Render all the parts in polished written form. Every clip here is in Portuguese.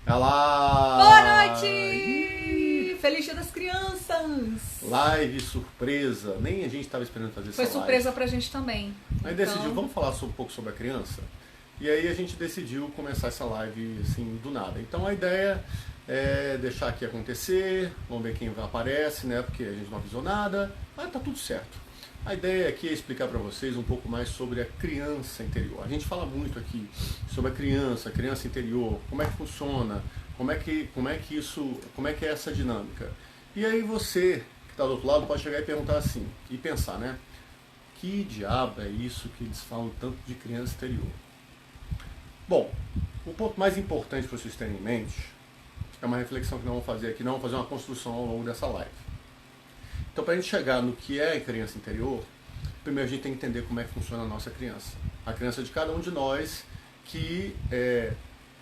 Olá! Boa noite! Feliz Dia das Crianças! Live surpresa. Nem a gente estava esperando fazer essa Foi live. surpresa pra gente também. Aí decidiu, vamos falar um pouco sobre a criança? E aí a gente decidiu começar essa live assim, do nada. Então a ideia é deixar aqui acontecer, vamos ver quem aparece, né? Porque a gente não avisou nada, mas tá tudo certo. A ideia aqui é explicar para vocês um pouco mais sobre a criança interior. A gente fala muito aqui sobre a criança interior, como é que funciona, como é que é essa dinâmica. E aí você que está do outro lado pode chegar e perguntar assim, e pensar, né? Que diabo é isso que eles falam tanto de criança interior? Bom, o ponto mais importante para vocês terem em mente é uma reflexão que nós vamos fazer aqui, nós vamos fazer uma construção ao longo dessa live. Então, para a gente chegar no que é a criança interior, primeiro a gente tem que entender como é que funciona a nossa criança. A criança de cada um de nós que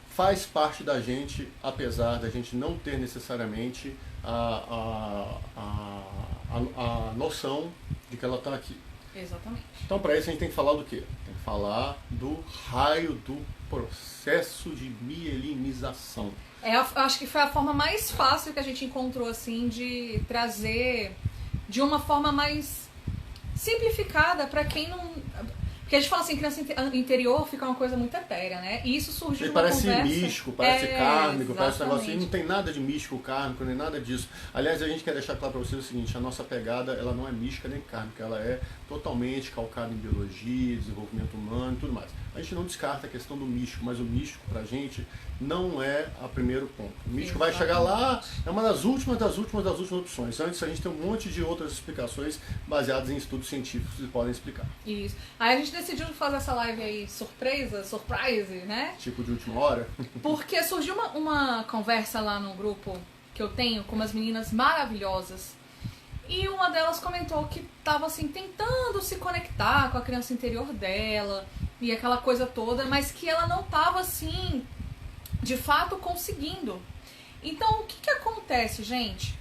faz parte da gente, apesar da gente não ter necessariamente a noção de que ela está aqui. Exatamente. Então, para isso a gente tem que falar do quê? Tem que falar do raio do processo de mielinização. Acho que foi a forma mais fácil que a gente encontrou, assim, de trazer de uma forma mais simplificada para quem não... Porque a gente fala assim, criança interior fica uma coisa muito etérea, né? E isso surgiu de uma parece conversa... místico, parece kármico, exatamente. parece um negócio... E não tem nada de místico, kármico, nem nada disso. Aliás, a gente quer deixar claro para vocês o seguinte, a nossa pegada, ela não é mística nem kármica, ela é totalmente calcada em biologia, desenvolvimento humano e tudo mais. A gente não descarta a questão do místico, mas o místico pra gente não é o primeiro ponto. O místico vai chegar lá, é uma das últimas opções. Antes a gente tem um monte de outras explicações baseadas em estudos científicos que podem explicar. Isso. Aí a gente decidiu fazer essa live aí surprise, né? Tipo de última hora. Porque surgiu uma conversa lá no grupo que eu tenho com umas meninas maravilhosas. E uma delas comentou que estava assim, tentando se conectar com a criança interior dela e aquela coisa toda, mas que ela não estava assim, de fato, conseguindo. Então, o que acontece, gente?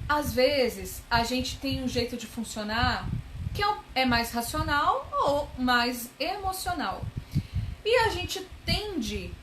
Às vezes, a gente tem um jeito de funcionar que é mais racional ou mais emocional. E a gente tende...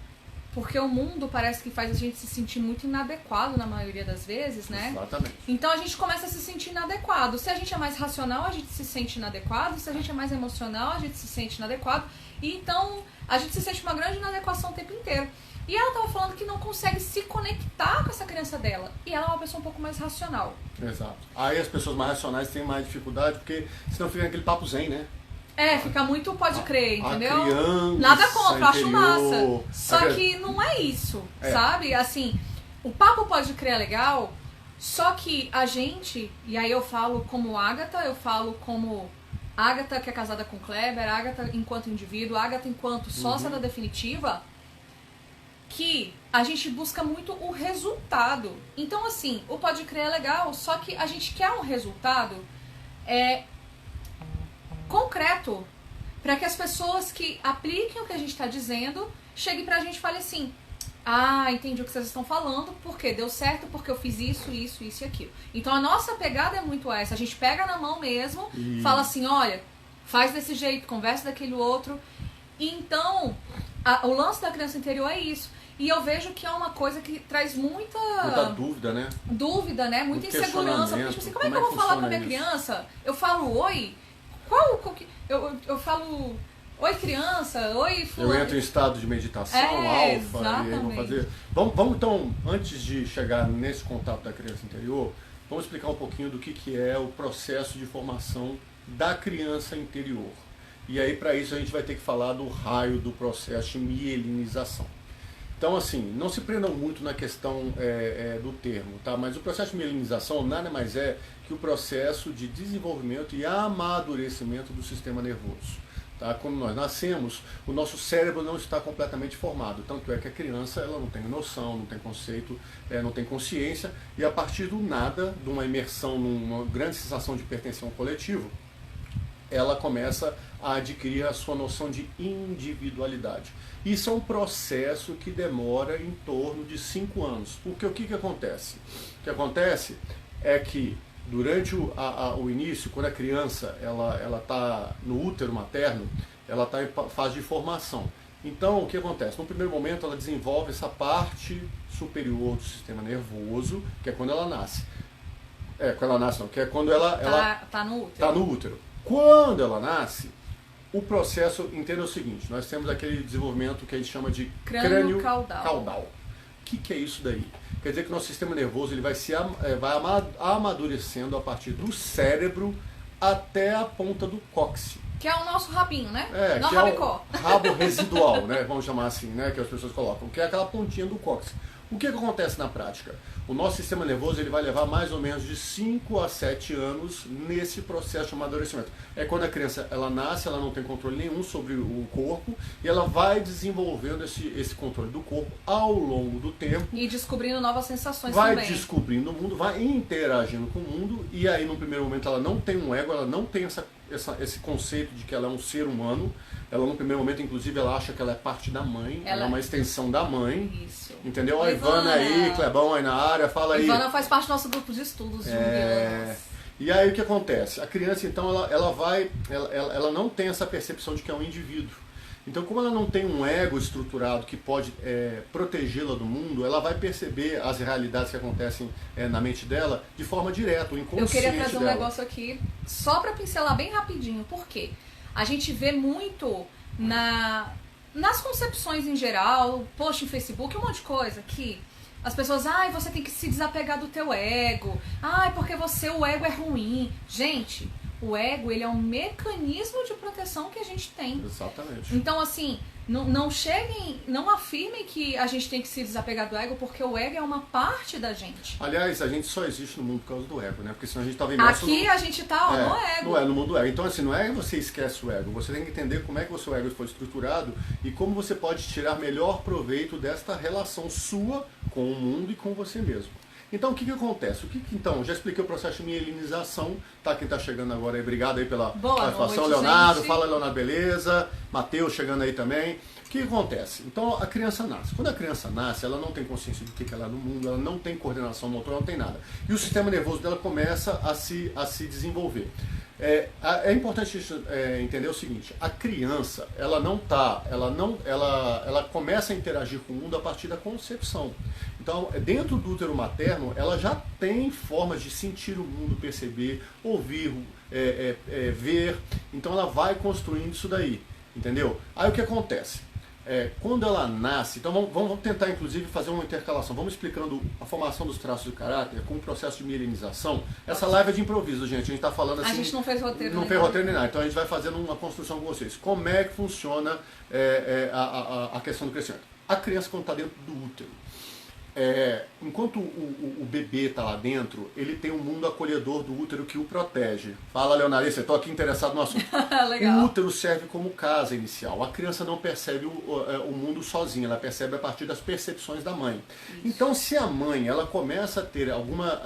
Porque o mundo parece que faz a gente se sentir muito inadequado na maioria das vezes, né? Exatamente. Então a gente começa a se sentir inadequado. Se a gente é mais racional, a gente se sente inadequado. Se a gente é mais emocional, a gente se sente inadequado. E então a gente se sente uma grande inadequação o tempo inteiro. E ela tava falando que não consegue se conectar com essa criança dela. E ela é uma pessoa um pouco mais racional. Exato. Aí as pessoas mais racionais têm mais dificuldade, porque senão fica aquele papo zen, né? Fica muito pode crer, entendeu? A criança nada contra, eu acho interior, massa. Só que não é isso, sabe? Assim, o papo pode crer é legal, só que a gente, e aí eu falo como Agatha, eu falo como Agatha que é casada com Kleber, Agatha enquanto indivíduo, Agatha enquanto sócia da Definitiva, que a gente busca muito o resultado. Então, assim, o pode crer é legal, só que a gente quer um resultado concreto, para que as pessoas que apliquem o que a gente está dizendo cheguem pra gente e falem assim: ah, entendi o que vocês estão falando, porque deu certo, porque eu fiz isso e aquilo. Então a nossa pegada é muito essa, a gente pega na mão mesmo, fala assim: olha, faz desse jeito, conversa daquele outro. E então o lance da criança interior é isso. E eu vejo que é uma coisa que traz muita dúvida, né? Dúvida, né? Muita insegurança. Porque, tipo assim, como é que eu vou falar com a minha criança? Eu falo oi? Eu falo oi criança, oi fulano. Eu entro em estado de meditação, alfa, exatamente. e aí vamos fazer. Vamos então, antes de chegar nesse contato da criança interior, vamos explicar um pouquinho do que é o processo de formação da criança interior. E aí para isso a gente vai ter que falar do raio do processo de mielinização. Então, assim, não se prendam muito na questão do termo, tá? Mas o processo de mielinização nada mais é que o processo de desenvolvimento e amadurecimento do sistema nervoso. Tá? Quando nós nascemos, o nosso cérebro não está completamente formado. Tanto é que a criança ela não tem noção, não tem conceito, não tem consciência. E a partir do nada, de uma imersão numa grande sensação de pertencer a um coletivo, ela começa a adquirir a sua noção de individualidade. Isso é um processo que demora em torno de 5 anos. Porque o que acontece? O que acontece é que durante o início, quando a criança ela está no útero materno, ela está em fase de formação. Então, o que acontece? No primeiro momento, ela desenvolve essa parte superior do sistema nervoso, que é quando ela nasce. Quando ela nasce não, que é quando ela tá no útero. Tá no útero. Quando ela nasce, o processo inteiro é o seguinte, nós temos aquele desenvolvimento que a gente chama de crânio caudal. O que é isso daí? Quer dizer que o nosso sistema nervoso ele vai amadurecendo a partir do cérebro até a ponta do cóccix. Que é o nosso rabinho, né? Não que rabicó. É o rabo residual, né? Vamos chamar assim, né? Que as pessoas colocam, que é aquela pontinha do cóccix. O que acontece na prática? O nosso sistema nervoso ele vai levar mais ou menos de 5 a 7 anos nesse processo de amadurecimento. É quando a criança ela nasce, ela não tem controle nenhum sobre o corpo e ela vai desenvolvendo esse controle do corpo ao longo do tempo. E descobrindo novas sensações também. Vai descobrindo o mundo, vai interagindo com o mundo e aí no primeiro momento ela não tem um ego, ela não tem esse conceito de que ela é um ser humano. Ela no primeiro momento, inclusive, ela acha que ela é parte da mãe, ela é uma extensão da mãe. Isso. Entendeu? A Ivana aí, Clebão aí na área, fala aí. Ivana faz parte do nosso grupo de estudos junguianos. E aí o que acontece? A criança, então, ela não tem essa percepção de que é um indivíduo. Então, como ela não tem um ego estruturado que pode protegê-la do mundo, ela vai perceber as realidades que acontecem na mente dela de forma direta, o inconsciente dela. Eu queria trazer um negócio aqui, só para pincelar bem rapidinho. Por quê? A gente vê muito nas concepções em geral, post em Facebook, um monte de coisa que as pessoas, você tem que se desapegar do teu ego, porque o ego é ruim. Gente, o ego ele é um mecanismo de proteção que a gente tem. Exatamente. Então, assim, não afirmem que a gente tem que se desapegar do ego, porque o ego é uma parte da gente. Aliás, a gente só existe no mundo por causa do ego, né? Porque senão a gente tá vendo aqui a gente tá no ego. Não é no mundo do ego. Então, assim, não é que você esquece o ego. Você tem que entender como é que o seu ego foi estruturado e como você pode tirar melhor proveito desta relação sua com o mundo e com você mesmo. Então, o que acontece? Então, já expliquei o processo de mielinização, tá? Quem tá chegando agora aí, obrigado aí pela participação, Leonardo. Gente. Fala, Leonardo, beleza? Matheus chegando aí também. O que acontece? Então, a criança nasce. Quando a criança nasce, ela não tem consciência do que ela é no mundo, ela não tem coordenação motora, não tem nada. E o sistema nervoso dela começa a se desenvolver. É importante entender o seguinte, a criança, ela começa a interagir com o mundo a partir da concepção. Então, dentro do útero materno, ela já tem formas de sentir o mundo, perceber, ouvir, ver. Então, ela vai construindo isso daí, entendeu? Aí, o que acontece? Quando ela nasce, então vamos tentar, inclusive, fazer uma intercalação. Vamos explicando a formação dos traços do caráter com o processo de mielinização. Essa live é de improviso, gente. A gente está falando assim... A gente não fez roteiro. Não fez roteiro nem nada. Então, a gente vai fazendo uma construção com vocês. Como é que funciona a questão do crescimento? A criança, quando está dentro do útero, enquanto o bebê está lá dentro, ele tem um mundo acolhedor do útero que o protege. Fala, Leonardo, eu estou aqui interessado no assunto. Legal. O útero serve como casa inicial. A criança não percebe o mundo sozinha, ela percebe a partir das percepções da mãe. Isso. Então, se a mãe ela começa a ter alguma...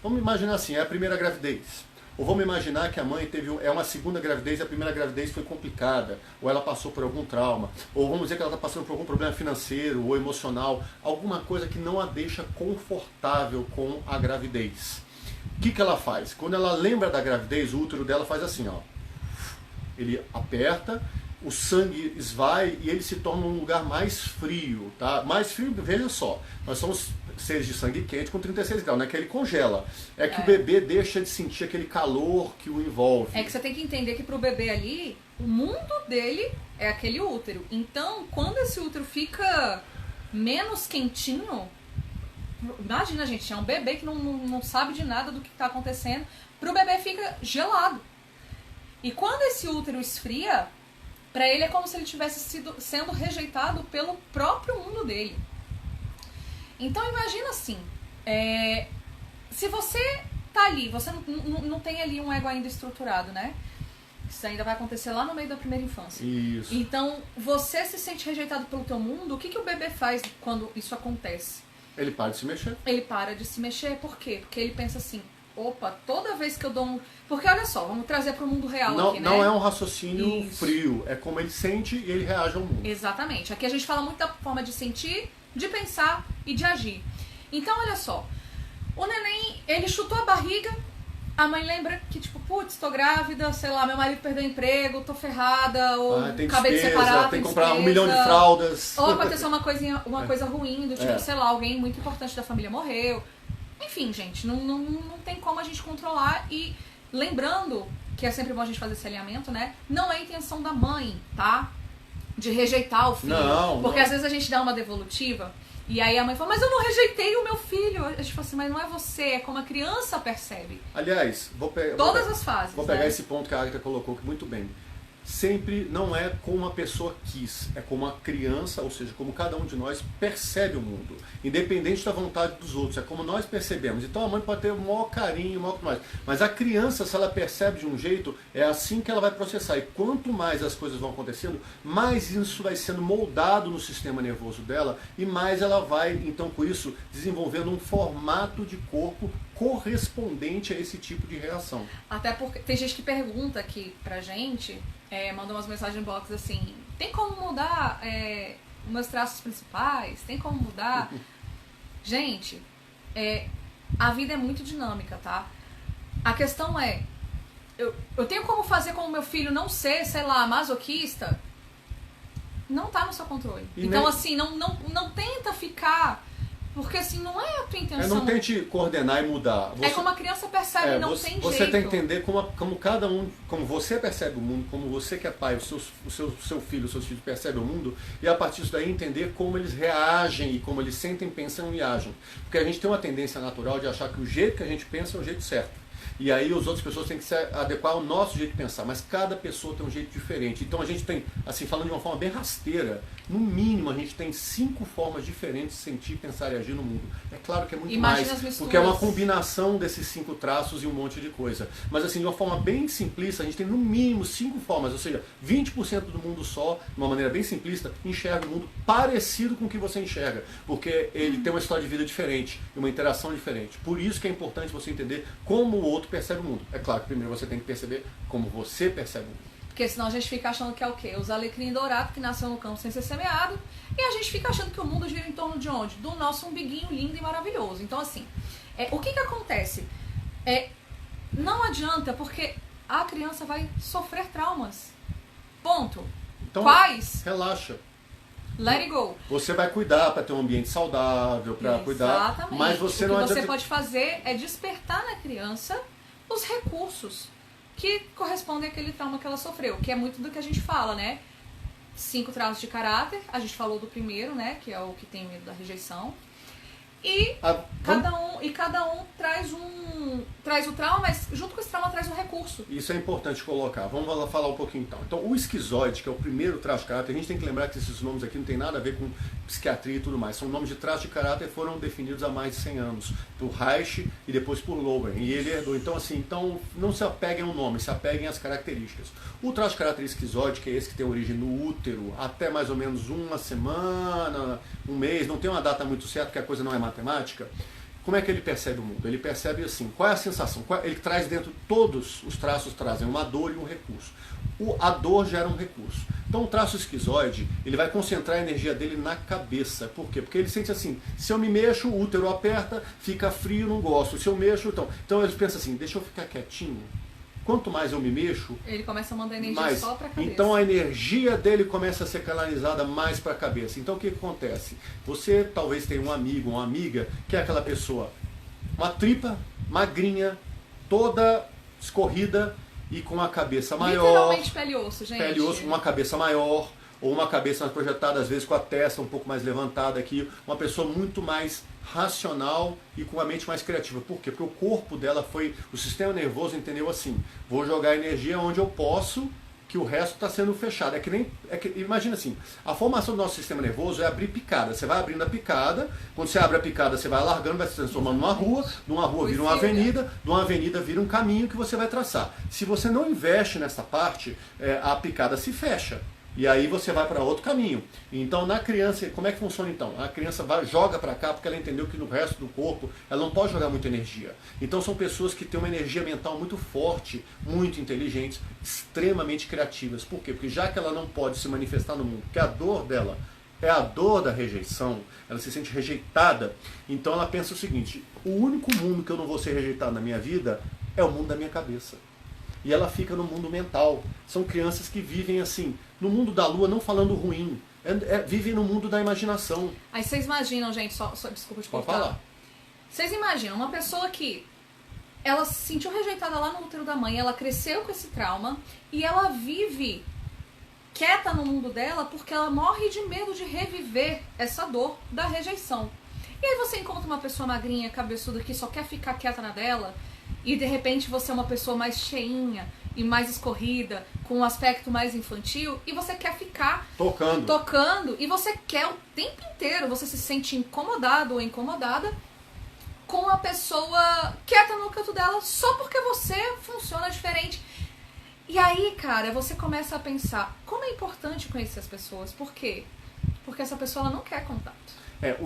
vamos imaginar assim, é a primeira gravidez. Ou vamos imaginar que a mãe teve uma segunda gravidez e a primeira gravidez foi complicada, ou ela passou por algum trauma, ou vamos dizer que ela está passando por algum problema financeiro ou emocional, alguma coisa que não a deixa confortável com a gravidez. O que ela faz? Quando ela lembra da gravidez, o útero dela faz assim, ó. Ele aperta, o sangue esvai e ele se torna um lugar mais frio, tá? Mais frio, veja só, nós somos seres de sangue quente com 36 graus, não é que ele congela, é que o bebê deixa de sentir aquele calor que o envolve. É que você tem que entender que pro bebê ali, o mundo dele é aquele útero. Então, quando esse útero fica menos quentinho, imagina, gente, é um bebê que não sabe de nada do que está acontecendo, pro bebê fica gelado. E quando esse útero esfria, para ele é como se ele tivesse sendo rejeitado pelo próprio mundo dele. Então imagina assim, se você tá ali, você não tem ali um ego ainda estruturado, né? Isso ainda vai acontecer lá no meio da primeira infância. Isso. Então você se sente rejeitado pelo teu mundo, o que o bebê faz quando isso acontece? Ele para de se mexer. Ele para de se mexer, por quê? Porque ele pensa assim, opa, toda vez que eu dou um... Porque olha só, vamos trazer para o mundo real aqui, né? Não é um raciocínio frio, é como ele sente e ele reage ao mundo. Exatamente. Aqui a gente fala muito da forma de sentir, de pensar e de agir. Então, olha só, o neném, ele chutou a barriga, a mãe lembra que, tipo, putz, tô grávida, sei lá, meu marido perdeu o emprego, tô ferrada, ou tem acabei despesa, de separar, tem que despesa, comprar 1 milhão de fraldas. ou aconteceu uma coisa ruim, do tipo, sei lá, alguém muito importante da família morreu. Enfim, gente, não tem como a gente controlar. E lembrando que é sempre bom a gente fazer esse alinhamento, né? Não é a intenção da mãe, tá? De rejeitar o filho. Porque às vezes a gente dá uma devolutiva e aí a mãe fala, mas eu não rejeitei o meu filho. A gente fala assim, mas não é você, é como a criança percebe. Aliás, todas as fases. Vou pegar esse ponto que a Agatha colocou muito bem. Sempre não é como a pessoa quis, é como a criança, ou seja, como cada um de nós percebe o mundo, independente da vontade dos outros, é como nós percebemos. Então a mãe pode ter o maior carinho, o maior que mais, mas a criança, se ela percebe de um jeito, é assim que ela vai processar. E quanto mais as coisas vão acontecendo, mais isso vai sendo moldado no sistema nervoso dela e mais ela vai, então, com isso, desenvolvendo um formato de corpo correspondente a esse tipo de reação. Até porque tem gente que pergunta aqui pra gente, manda umas mensagens em box assim, tem como mudar meus traços principais? Tem como mudar? Gente, a vida é muito dinâmica, tá? A questão é, eu tenho como fazer com o meu filho não ser, sei lá, masoquista? Não tá no seu controle. E então, assim, não tenta ficar... Porque assim, não é a tua intenção. Não tente coordenar e mudar. É como a criança percebe, não tem jeito. Você tem que entender como cada um, como você percebe o mundo, como você que é pai, o seu filho, os seus filhos percebem o mundo, e a partir disso daí entender como eles reagem e como eles sentem, pensam e agem. Porque a gente tem uma tendência natural de achar que o jeito que a gente pensa é o jeito certo. E aí as outras pessoas têm que se adequar ao nosso jeito de pensar, mas cada pessoa tem um jeito diferente. Então a gente tem, assim, falando de uma forma bem rasteira, no mínimo a gente tem 5 formas diferentes de sentir, pensar e agir no mundo. É claro que é muito mais, porque é uma combinação desses 5 traços e um monte de coisa. Mas assim, de uma forma bem simplista, a gente tem no mínimo 5 formas, ou seja, 20% do mundo só, de uma maneira bem simplista, enxerga o mundo parecido com o que você enxerga, porque ele tem uma história de vida diferente, uma interação diferente. Por isso que é importante você entender como o outro percebe o mundo. É claro que primeiro você tem que perceber como você percebe o mundo. Porque senão a gente fica achando que é o quê? Os alecrim dourado que nasceu no campo sem ser semeado, e a gente fica achando que o mundo gira em torno de onde? Do nosso umbiguinho lindo e maravilhoso. Então assim, o que acontece? Não adianta, porque a criança vai sofrer traumas. Ponto. Então, quais? Relaxa. Let it go. Você vai cuidar para ter um ambiente saudável, para cuidar, mas você não adianta... O que você pode fazer é despertar na criança os recursos que correspondem àquele trauma que ela sofreu, que é muito do que a gente fala, né? 5 traços de caráter, a gente falou do primeiro, né? Que é o que tem medo da rejeição. E cada um traz o trauma, mas junto com esse trauma traz um recurso. Isso é importante colocar. Vamos lá falar um pouquinho então. Então, o esquizoide, que é o primeiro traço de caráter, a gente tem que lembrar que esses nomes aqui não tem nada a ver com psiquiatria e tudo mais. São nomes de traço de caráter que foram definidos há mais de 100 anos, por Reich e depois por Lowen. E ele herdou. Então, assim, não se apeguem ao nome, se apeguem às características. O traço de caráter esquizoide, que é esse que tem origem no útero, até mais ou menos uma semana, um mês, não tem uma data muito certa, porque a coisa não é matemática. Como é que ele percebe o mundo? Ele percebe assim, qual é a sensação? Ele traz dentro, todos os traços trazem uma dor e um recurso. A dor gera um recurso. Então o traço esquizoide, ele vai concentrar a energia dele na cabeça. Por quê? Porque ele sente assim, se eu me mexo, o útero aperta, fica frio, não gosto. Se eu mexo, então ele pensa assim, deixa eu ficar quietinho. Quanto mais eu me mexo, ele começa a mandar energia só para a cabeça. Então a energia dele começa a ser canalizada mais para a cabeça. Então o que acontece? Você talvez tenha um amigo, uma amiga, que é aquela pessoa, uma tripa, magrinha, toda escorrida e com a cabeça maior. Literalmente pele e osso, gente. Pele e osso, uma cabeça maior, ou uma cabeça mais projetada, às vezes com a testa um pouco mais levantada aqui. Uma pessoa muito mais racional e com a mente mais criativa. Por quê? Porque o corpo dela o sistema nervoso entendeu assim, vou jogar energia onde eu posso, que o resto está sendo fechado. Imagina assim, a formação do nosso sistema nervoso é abrir picada. Você vai abrindo a picada, quando você abre a picada, você vai alargando, vai se transformando numa rua vira uma avenida, de uma avenida vira um caminho que você vai traçar. Se você não investe nessa parte, a picada se fecha. E aí você vai para outro caminho. Então na criança, como é que funciona então? A criança joga para cá porque ela entendeu que no resto do corpo ela não pode jogar muita energia. Então são pessoas que têm uma energia mental muito forte, muito inteligentes, extremamente criativas. Por quê? Porque já que ela não pode se manifestar no mundo, porque a dor dela é a dor da rejeição, ela se sente rejeitada, então ela pensa o seguinte, o único mundo que eu não vou ser rejeitado na minha vida É o mundo da minha cabeça. E ela fica no mundo mental. São crianças que vivem assim, no mundo da lua, não falando ruim, vivem no mundo da imaginação. Aí vocês imaginam, gente, só desculpa te Pode cortar. falar. Vocês imaginam uma pessoa que ela se sentiu rejeitada lá no útero da mãe, ela cresceu com esse trauma e ela vive quieta no mundo dela porque ela morre de medo de reviver essa dor da rejeição. E aí você encontra uma pessoa magrinha, cabeçuda, que só quer ficar quieta na dela, e de repente você é uma pessoa mais cheinha e mais escorrida, com um aspecto mais infantil, e você quer ficar tocando, e você quer o tempo inteiro, você se sente incomodado ou incomodada com a pessoa quieta no canto dela só porque você funciona diferente. E aí, cara, você começa a pensar, como é importante conhecer as pessoas. Por quê? Porque essa pessoa ela não quer contato.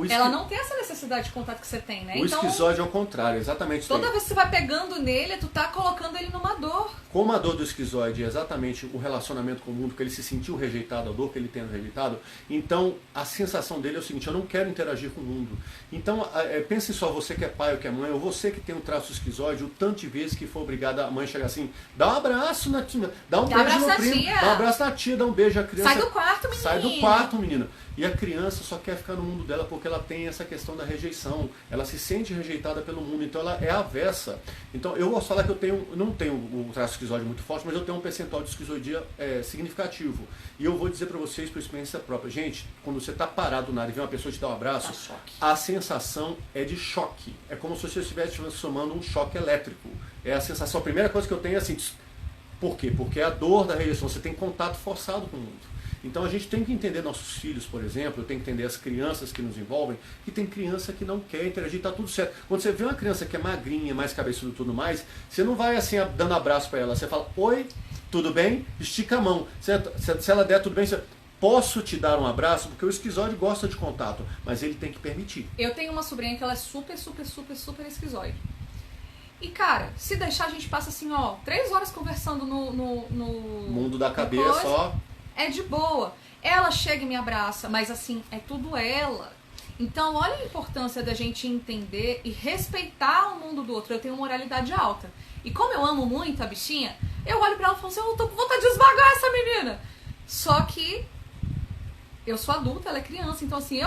Ela não tem essa necessidade de contato que você tem, né? O esquizóide é o contrário, exatamente. Toda vez que você vai pegando nele, tu tá colocando ele numa dor. Como a dor do esquizoide é exatamente o relacionamento com o mundo, que ele se sentiu rejeitado, a dor que ele tem rejeitado, então a sensação dele é o seguinte, eu não quero interagir com o mundo. Então, pense só, você que é pai ou que é mãe, ou você que tem um traço esquizoide, o tanto de vezes que for obrigada a mãe chegar assim, dá um abraço na tia, dá um beijo no primo, dá um abraço na tia, dá um beijo à criança. Sai do quarto, menina. Sai do quarto, menina. E a criança só quer ficar no mundo dela porque ela tem essa questão da rejeição. Ela se sente rejeitada pelo mundo, então ela é avessa. Então eu posso falar que eu não tenho o traço esquizoide muito forte, mas eu tenho um percentual de esquizoidia significativo. E eu vou dizer para vocês, por experiência própria, gente, quando você está parado na área e vê uma pessoa te dar um abraço, a sensação é de choque. É como se você estivesse transformando um choque elétrico. É a sensação, a primeira coisa que eu tenho é assim, por quê? Porque é a dor da rejeição, você tem contato forçado com o mundo. Então a gente tem que entender nossos filhos, por exemplo, tem que entender as crianças que nos envolvem, que tem criança que não quer interagir, tá tudo certo. Quando você vê uma criança que é magrinha, mais cabeçuda e tudo mais, você não vai assim dando abraço para ela, você fala, oi, tudo bem? Estica a mão. Se ela der tudo bem, você... Posso te dar um abraço? Porque o esquizoide gosta de contato, mas ele tem que permitir. Eu tenho uma sobrinha que ela é super esquizoide. E, cara, se deixar, a gente passa assim, 3 horas conversando no mundo da cabeça, ó. É de boa. Ela chega e me abraça, mas assim, é tudo ela. Então, olha a importância da gente entender e respeitar o mundo do outro. Eu tenho uma moralidade alta. E como eu amo muito a bichinha, eu olho pra ela e falo assim, eu tô com vontade de esmagar essa menina. Só que eu sou adulta, ela é criança. Então, assim,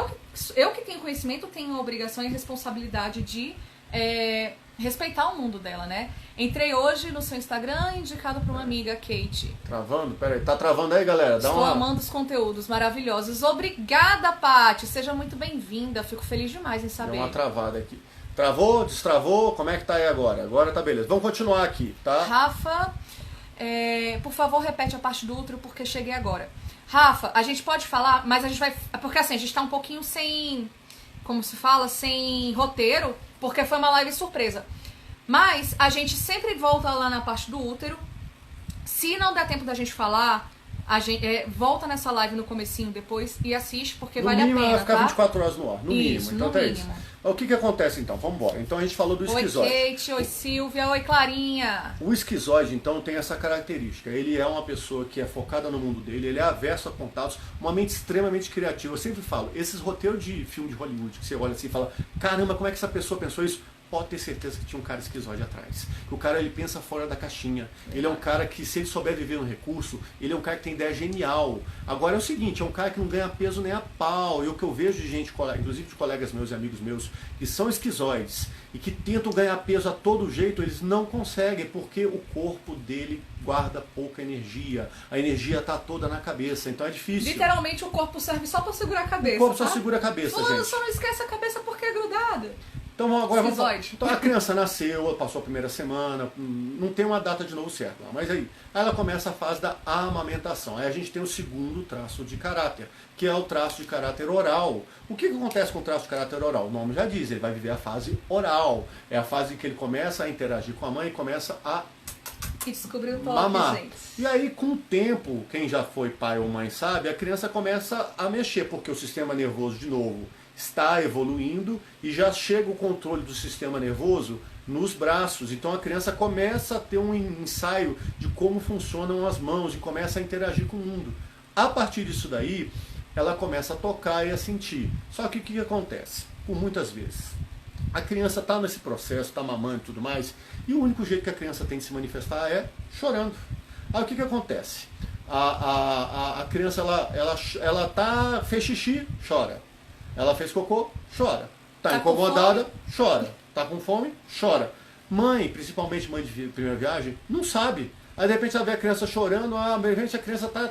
eu que tenho conhecimento, tenho a obrigação e a responsabilidade de respeitar o mundo dela, né? Entrei hoje no seu Instagram, indicado por uma amiga, Kate. Travando? Peraí, tá travando aí, galera? Estou amando os conteúdos maravilhosos. Obrigada, Paty. Seja muito bem-vinda. Fico feliz demais em saber. Deu uma travada aqui. Travou? Destravou? Como é que tá aí agora? Agora tá beleza. Vamos continuar aqui, tá? Rafa, por favor, repete a parte do útero, porque cheguei agora. Rafa, a gente pode falar, mas a gente vai... Porque assim, a gente tá um pouquinho sem... Como se fala? Sem roteiro, porque foi uma live surpresa. Mas a gente sempre volta lá na parte do útero. Se não der tempo da gente falar, a gente volta nessa live no comecinho depois e assiste, porque vale a pena, vai ficar tá? 24 horas no ar, no Isso, mínimo. Então no tá mínimo. isso. O que acontece então? Vamos embora. Então a gente falou do esquizoide. Oi, Kate. Oi, Silvia. Oi, Clarinha. O esquizoide, então, tem essa característica. Ele é uma pessoa que é focada no mundo dele, ele é averso a contatos, uma mente extremamente criativa. Eu sempre falo, esses roteiros de filme de Hollywood, que você olha assim e fala, caramba, como é que essa pessoa pensou isso? Pode ter certeza que tinha um cara esquizoide atrás. O cara, ele pensa fora da caixinha. Ele é um cara que, se ele souber viver no recurso, ele é um cara que tem ideia genial. Agora é o seguinte, é um cara que não ganha peso nem a pau. E o que eu vejo de gente, inclusive de colegas meus e amigos meus, que são esquizoides e que tentam ganhar peso a todo jeito, eles não conseguem, porque o corpo dele guarda pouca energia. A energia está toda na cabeça, então é difícil. Literalmente o corpo serve só para segurar a cabeça. O corpo só segura a cabeça, Fulano, gente. só não esquece a cabeça porque é grudada. Então agora vamos falar. Esquizoide. Então a criança nasceu, passou a primeira semana, não tem uma data de novo certa, mas aí ela começa a fase da amamentação. Aí a gente tem o segundo traço de caráter, que é o traço de caráter oral. O que acontece com o traço de caráter oral? O nome já diz, ele vai viver a fase oral. É a fase em que ele começa a interagir com a mãe e começa a Que descobriu o top, mamar. gente. E aí, com o tempo, quem já foi pai ou mãe sabe, a criança começa a mexer, porque o sistema nervoso, de novo, está evoluindo e já chega o controle do sistema nervoso nos braços. Então a criança começa a ter um ensaio de como funcionam as mãos e começa a interagir com o mundo. A partir disso daí, ela começa a tocar e a sentir. Só que o que acontece? Por muitas vezes, A criança está nesse processo, está mamando e tudo mais, e o único jeito que a criança tem de se manifestar é chorando. Aí o que acontece? A criança, fez xixi, chora. Ela fez cocô, chora. Está incomodada, chora. Está com fome, chora. Mãe, principalmente mãe de primeira viagem, não sabe. Aí de repente ela vê a criança chorando, de repente a criança tá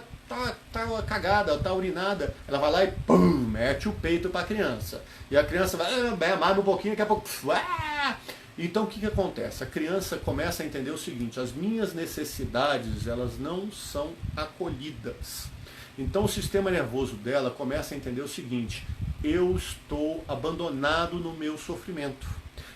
cagada, tá urinada. Ela vai lá e pum, mete o peito para a criança. E a criança vai amar um pouquinho, daqui a pouco. Então o que acontece? A criança começa a entender o seguinte: as minhas necessidades, elas não são acolhidas. Então o sistema nervoso dela começa a entender o seguinte: eu estou abandonado no meu sofrimento.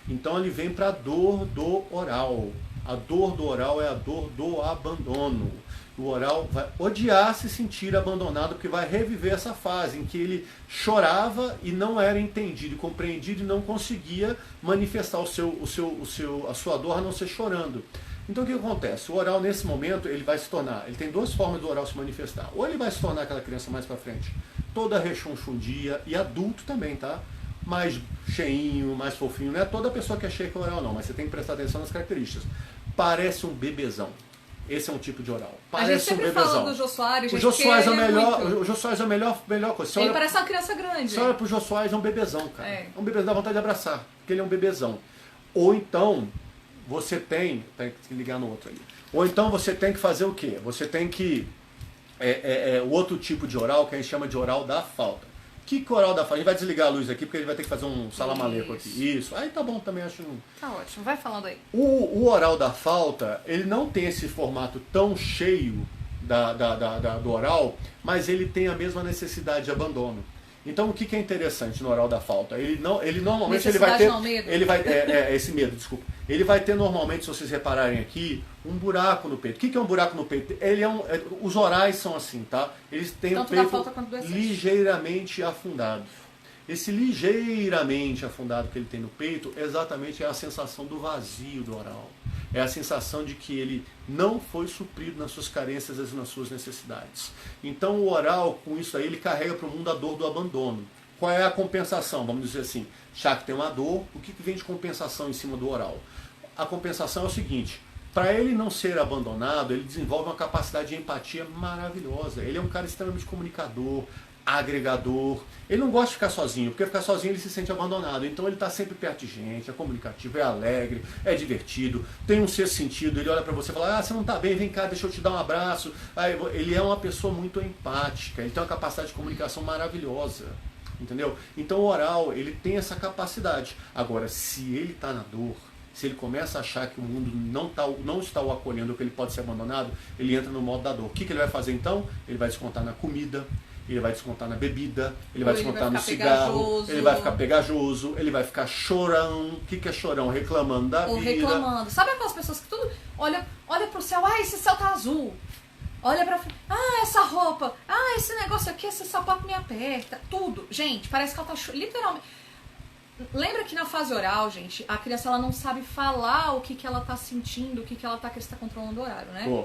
Então ele vem para a dor do oral. A dor do oral é a dor do abandono. O oral vai odiar se sentir abandonado, porque vai reviver essa fase em que ele chorava e não era entendido e compreendido e não conseguia manifestar a sua dor a não ser chorando. Então o que acontece? O oral nesse momento ele vai se tornar, ele tem duas formas do oral se manifestar. Ou ele vai se tornar aquela criança mais para frente, toda rechonchundia, e adulto também, tá? Mais cheinho, mais fofinho. Não é toda pessoa que é cheia com oral não, mas você tem que prestar atenção nas características. Parece um bebezão. Esse é um tipo de oral. Parece um bebezão. Fala do Jô Soares, gente, o Jô Soares é o melhor, muito... o Jô Soares é a melhor coisa. Ele parece uma criança grande. Você olha pro Jô Soares, é um bebezão, cara. É um bebezão, dá vontade de abraçar, porque ele é um bebezão. Ou então, você tem que ligar no outro ali. Ou então você tem que fazer o quê? Você tem que... o outro tipo de oral, que a gente chama de oral da falta. Que oral da falta? A gente vai desligar a luz aqui, porque ele vai ter que fazer um salamaleco aqui. Isso. Aí tá bom também, acho... Tá ótimo, vai falando aí. O oral da falta, ele não tem esse formato tão cheio do oral, mas ele tem a mesma necessidade de abandono. Então o que é interessante no oral da falta? Ele normalmente ele vai ter... Não, medo. Ele vai, esse medo, desculpa. Ele vai ter normalmente, se vocês repararem aqui, um buraco no peito. O que é um buraco no peito? Os orais são assim, tá? Eles têm o peito ligeiramente afundado. Esse ligeiramente afundado que ele tem no peito, exatamente é a sensação do vazio do oral. É a sensação de que ele não foi suprido nas suas carências e nas suas necessidades. Então o oral, com isso aí, ele carrega para o mundo a dor do abandono. Qual é a compensação? Vamos dizer assim, já que tem uma dor, o que vem de compensação em cima do oral? A compensação é o seguinte: para ele não ser abandonado, ele desenvolve uma capacidade de empatia maravilhosa. Ele é um cara extremamente comunicador, agregador. Ele não gosta de ficar sozinho, porque ficar sozinho ele se sente abandonado. Então ele está sempre perto de gente, é comunicativo, é alegre, é divertido, tem um sexto sentido. Ele olha para você e fala: você não está bem, vem cá, deixa eu te dar um abraço. Aí, ele é uma pessoa muito empática, ele tem uma capacidade de comunicação maravilhosa. Entendeu? Então o oral, ele tem essa capacidade. Agora, se ele está na dor, se ele começa a achar que o mundo não está o acolhendo, que ele pode ser abandonado, ele entra no modo da dor. O que ele vai fazer então? Ele vai descontar na comida, ele vai descontar na bebida, ele vai descontar no cigarro, ele vai ficar pegajoso, ele vai ficar chorão. O que é chorão? Reclamando da vida. Ou reclamando. Sabe aquelas pessoas que tudo olha pro céu, esse céu tá azul. Olha pra frente, essa roupa, esse negócio aqui, esse sapato me aperta. Tudo. Gente, parece que ela tá literalmente... Lembra que na fase oral, gente, a criança ela não sabe falar o que ela tá sentindo, o que ela tá... que você tá controlando o horário, né? Pô.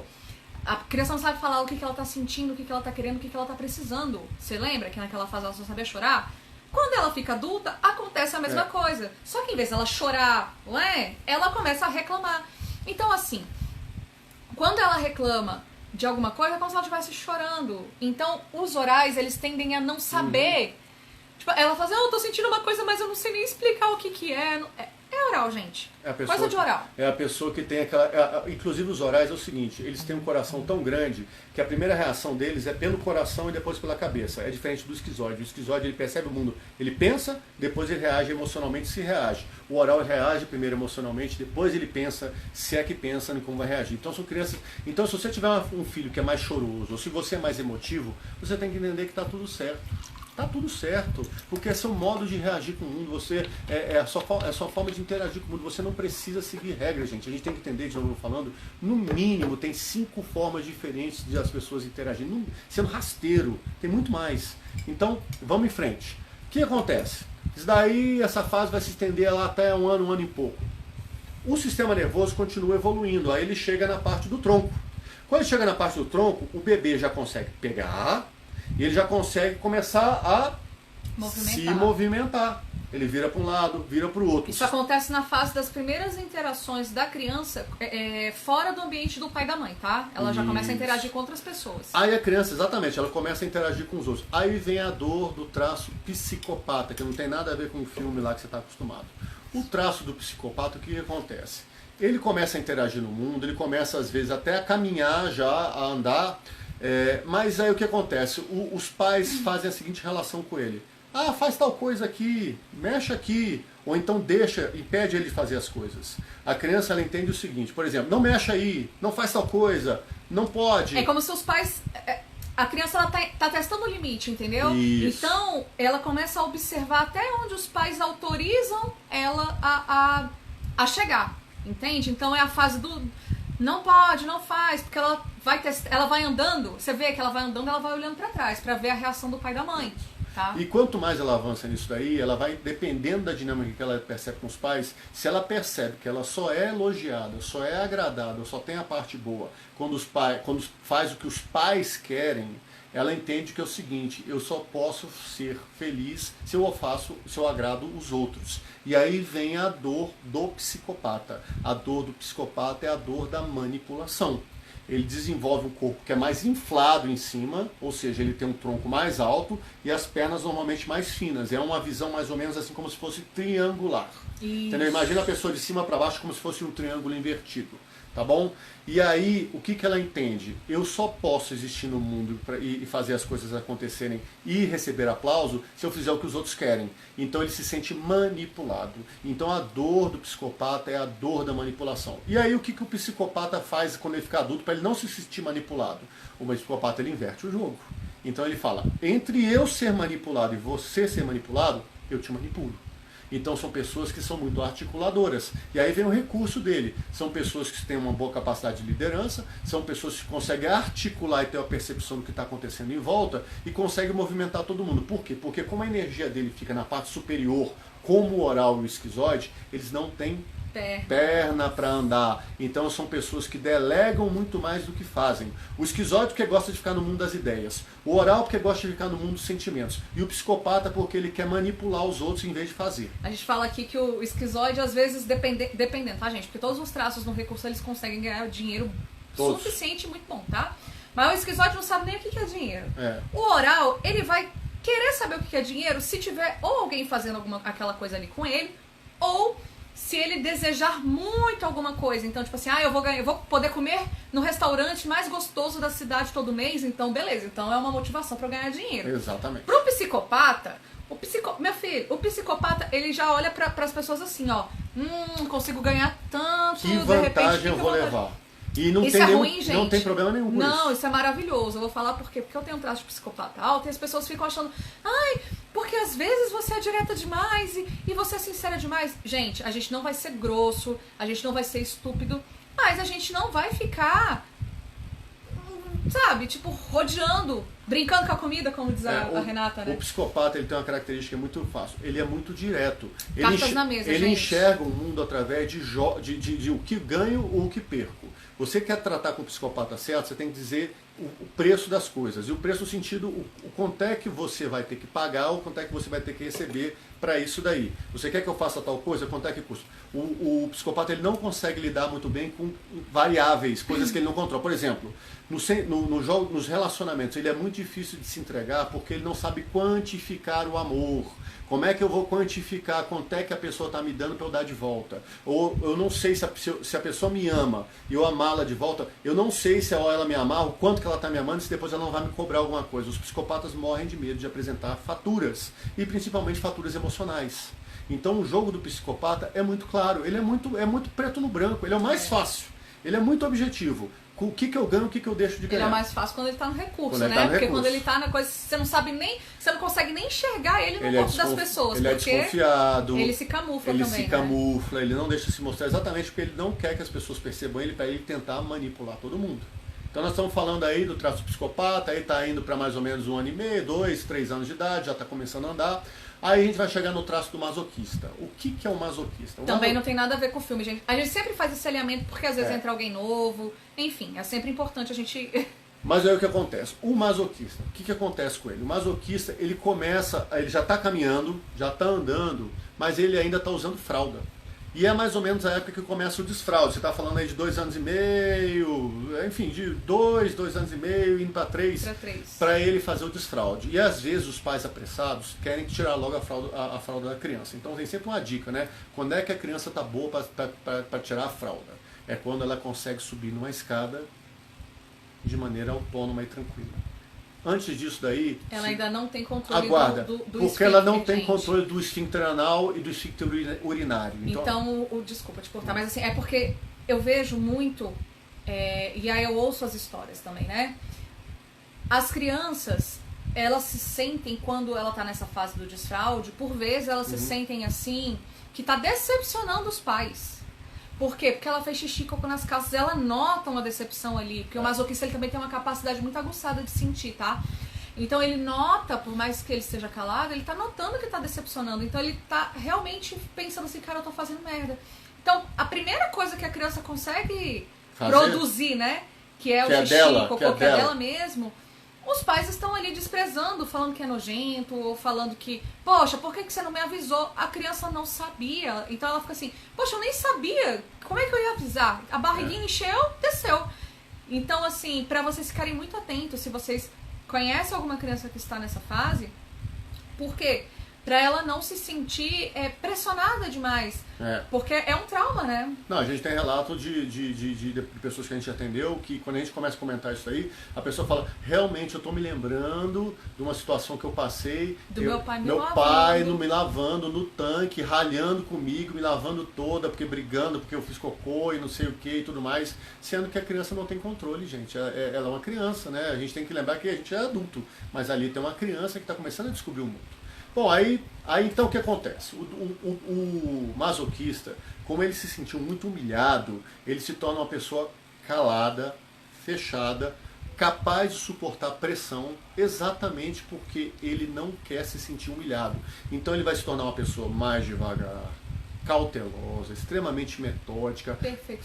A criança não sabe falar o que ela tá sentindo, o que ela tá querendo, o que ela tá precisando. Você lembra que naquela fase ela só sabia chorar? Quando ela fica adulta, acontece a mesma coisa. Só que em vez dela chorar, não é? Ela começa a reclamar. Então, assim, quando ela reclama de alguma coisa, é como se ela estivesse chorando. Então, os orais, eles tendem a não saber. Tipo, ela fala assim, eu tô sentindo uma coisa, mas eu não sei nem explicar o que é. É oral, gente. Coisa de oral. É a pessoa que tem aquela... Inclusive os orais é o seguinte, eles têm um coração tão grande que a primeira reação deles é pelo coração e depois pela cabeça. É diferente do esquizoide. O esquizoide, ele percebe o mundo, ele pensa, depois ele reage emocionalmente, se reage. O oral reage primeiro emocionalmente, depois ele pensa, se é que pensa em como vai reagir. Então são crianças... Então se você tiver um filho que é mais choroso, ou se você é mais emotivo, você tem que entender que está tudo certo. Tá tudo certo, porque é seu modo de reagir com o mundo, é a sua forma de interagir com o mundo, você não precisa seguir regras, gente. A gente tem que entender, de novo falando, no mínimo tem 5 formas diferentes de as pessoas interagirem, sendo rasteiro, tem muito mais. Então, vamos em frente. O que acontece? Isso daí, essa fase vai se estender lá até um ano e pouco. O sistema nervoso continua evoluindo, aí ele chega na parte do tronco. Quando ele chega na parte do tronco, o bebê já consegue pegar... E ele já consegue começar a se movimentar. Ele vira para um lado, vira para o outro. Isso acontece na fase das primeiras interações da criança fora do ambiente do pai e da mãe, tá? Ela já começa a interagir com outras pessoas. Aí a criança, exatamente, ela começa a interagir com os outros. Aí vem a dor do traço psicopata, que não tem nada a ver com o filme lá que você está acostumado. O traço do psicopata, o que acontece? Ele começa a interagir no mundo, ele começa às vezes até a caminhar já, a andar, mas aí o que acontece? Os pais fazem a seguinte relação com ele. Ah, faz tal coisa aqui, mexe aqui, ou então deixa, impede ele de fazer as coisas. A criança, ela entende o seguinte, por exemplo, não mexe aí, não faz tal coisa, não pode. É como se os pais... A criança, ela tá testando o limite, entendeu? Isso. Então, ela começa a observar até onde os pais autorizam ela a chegar, entende? Então é a fase do... Não pode, não faz, porque ela vai andando, você vê que ela vai andando, ela vai olhando pra trás, pra ver a reação do pai e da mãe. Tá. E quanto mais ela avança nisso daí, ela vai, dependendo da dinâmica que ela percebe com os pais, se ela percebe que ela só é elogiada, só é agradada, só tem a parte boa, quando faz o que os pais querem, ela entende que é o seguinte, eu só posso ser feliz se eu agrado os outros. E aí vem a dor do psicopata. A dor do psicopata é a dor da manipulação. Ele desenvolve um corpo que é mais inflado em cima, ou seja, ele tem um tronco mais alto e as pernas normalmente mais finas. É uma visão mais ou menos assim como se fosse triangular. Entendeu? Imagina a pessoa de cima para baixo como se fosse um triângulo invertido. Tá bom? E aí, o que ela entende? Eu só posso existir no mundo e fazer as coisas acontecerem e receber aplauso se eu fizer o que os outros querem. Então ele se sente manipulado. Então a dor do psicopata é a dor da manipulação. E aí o que o psicopata faz quando ele fica adulto para ele não se sentir manipulado? O psicopata, ele inverte o jogo. Então ele fala, entre eu ser manipulado e você ser manipulado, eu te manipulo. Então são pessoas que são muito articuladoras. E aí vem o recurso dele. São pessoas que têm uma boa capacidade de liderança, são pessoas que conseguem articular e ter a percepção do que está acontecendo em volta e conseguem movimentar todo mundo. Por quê? Porque como a energia dele fica na parte superior, como o oral e o esquizoide, eles não têm perna para andar. Então são pessoas que delegam muito mais do que fazem. O esquizoide porque gosta de ficar no mundo das ideias. O oral porque gosta de ficar no mundo dos sentimentos. E o psicopata porque ele quer manipular os outros em vez de fazer. A gente fala aqui que o esquizoide, às vezes, dependendo, tá, gente? Porque todos os traços no recurso, eles conseguem ganhar dinheiro suficiente, muito bom, tá? Mas o esquizoide não sabe nem o que é dinheiro. O oral, ele vai querer saber o que é dinheiro se tiver ou alguém fazendo aquela coisa ali com ele, ou se ele desejar muito alguma coisa. Então, tipo assim, eu vou poder comer no restaurante mais gostoso da cidade todo mês, então beleza, então é uma motivação para eu ganhar dinheiro. Exatamente. Pro psicopata, meu filho, o psicopata, ele já olha para as pessoas assim, ó, consigo ganhar tanto, que vantagem eu vou levar? E não isso tem é ruim, gente. Não tem problema nenhum com isso. Não, isso é maravilhoso. Eu vou falar por quê? Porque eu tenho um traço de psicopata alto e as pessoas ficam achando, porque às vezes você é direta demais e você é sincera demais. Gente, a gente não vai ser grosso, a gente não vai ser estúpido, mas a gente não vai ficar, sabe, tipo, rodeando, brincando com a comida, como diz a Renata, né? O psicopata, ele tem uma característica muito fácil. Ele é muito direto. Cartas na mesa, ele gente. enxerga o mundo através de o que ganho ou o que perco. Você quer tratar com o psicopata certo, você tem que dizer o preço das coisas. E o preço no sentido, o quanto é que você vai ter que pagar ou quanto é que você vai ter que receber para isso daí. Você quer que eu faça tal coisa? Quanto é que custa? O psicopata, ele não consegue lidar muito bem com variáveis, coisas que ele não controla. Por exemplo, nos relacionamentos, ele é muito difícil de se entregar porque ele não sabe quantificar o amor. Como é que eu vou quantificar quanto é que a pessoa está me dando para eu dar de volta? Ou eu não sei se a pessoa me ama e eu amá-la de volta, eu não sei se ela me amar, o quanto que ela está me amando, se depois ela não vai me cobrar alguma coisa. Os psicopatas morrem de medo de apresentar faturas, e principalmente faturas emocionais. Então o jogo do psicopata é muito claro, ele é muito preto no branco, ele é o mais fácil, ele é muito objetivo. O que eu ganho, o que eu deixo de ganhar. Ele é mais fácil quando ele tá no recurso, né? Porque quando ele tá na coisa, você não sabe nem, você não consegue nem enxergar ele no corpo das pessoas. Ele é desconfiado. Ele se camufla também. Ele se camufla, ele não deixa se mostrar exatamente porque ele não quer que as pessoas percebam ele para ele tentar manipular todo mundo. Então nós estamos falando aí do traço psicopata, aí está indo para mais ou menos 1 ano e meio, 2, 3 anos de idade, já está começando a andar. Aí a gente vai chegar no traço do masoquista. O que é um masoquista? Também não tem nada a ver com o filme, gente. A gente sempre faz esse alinhamento porque às vezes entra alguém novo. Enfim, é sempre importante a gente Mas aí o que acontece? O masoquista, o que acontece com ele? O masoquista, ele começa, ele já está caminhando, já está andando, mas ele ainda está usando fralda. E é mais ou menos a época que começa o desfraude. Você está falando aí de 2 anos e meio, enfim, de 2 anos e meio, indo para 3, para ele fazer o desfraude. E às vezes os pais apressados querem tirar logo a fralda da criança. Então tem sempre uma dica, né? Quando é que a criança está boa para tirar a fralda? É quando ela consegue subir numa escada de maneira autônoma e tranquila. Antes disso daí... Ela ainda não tem controle aguarda, do porque ela não tem controle do esfíncter anal e do esfíncter urinário. Então desculpa te cortar, mas assim, é porque eu vejo muito, e aí eu ouço as histórias também, né? As crianças, elas se sentem, quando ela tá nessa fase do desfraude, por vezes elas se sentem assim, que tá decepcionando os pais. Por quê? Porque ela fez xixi e cocô nas calças, ela nota uma decepção ali, porque o masoquista ele também tem uma capacidade muito aguçada de sentir, tá? Então ele nota, por mais que ele esteja calado, ele tá notando que tá decepcionando, então ele tá realmente pensando assim, cara, eu tô fazendo merda. Então, a primeira coisa que a criança consegue produzir, né, que é o xixi, cocô, que é dela mesmo, os pais estão ali desprezando, falando que é nojento, ou falando que, poxa, por que você não me avisou? A criança não sabia. Então ela fica assim, poxa, eu nem sabia. Como é que eu ia avisar? A barriguinha encheu, desceu. Então, assim, pra vocês ficarem muito atentos, se vocês conhecem alguma criança que está nessa fase, por quê? Pra ela não se sentir pressionada demais. Porque é um trauma, né? Não, a gente tem relato de pessoas que a gente atendeu, que quando a gente começa a comentar isso aí, a pessoa fala, realmente eu tô me lembrando de uma situação que eu passei. Meu pai me lavando no tanque, ralhando comigo, me lavando toda, porque brigando, porque eu fiz cocô e não sei o que e tudo mais. Sendo que a criança não tem controle, gente. Ela é uma criança, né? A gente tem que lembrar que a gente é adulto, mas ali tem uma criança que está começando a descobrir o mundo. Bom, aí então o que acontece? O masoquista, como ele se sentiu muito humilhado, ele se torna uma pessoa calada, fechada, capaz de suportar pressão, exatamente porque ele não quer se sentir humilhado. Então ele vai se tornar uma pessoa mais devagar, cautelosa, extremamente metódica.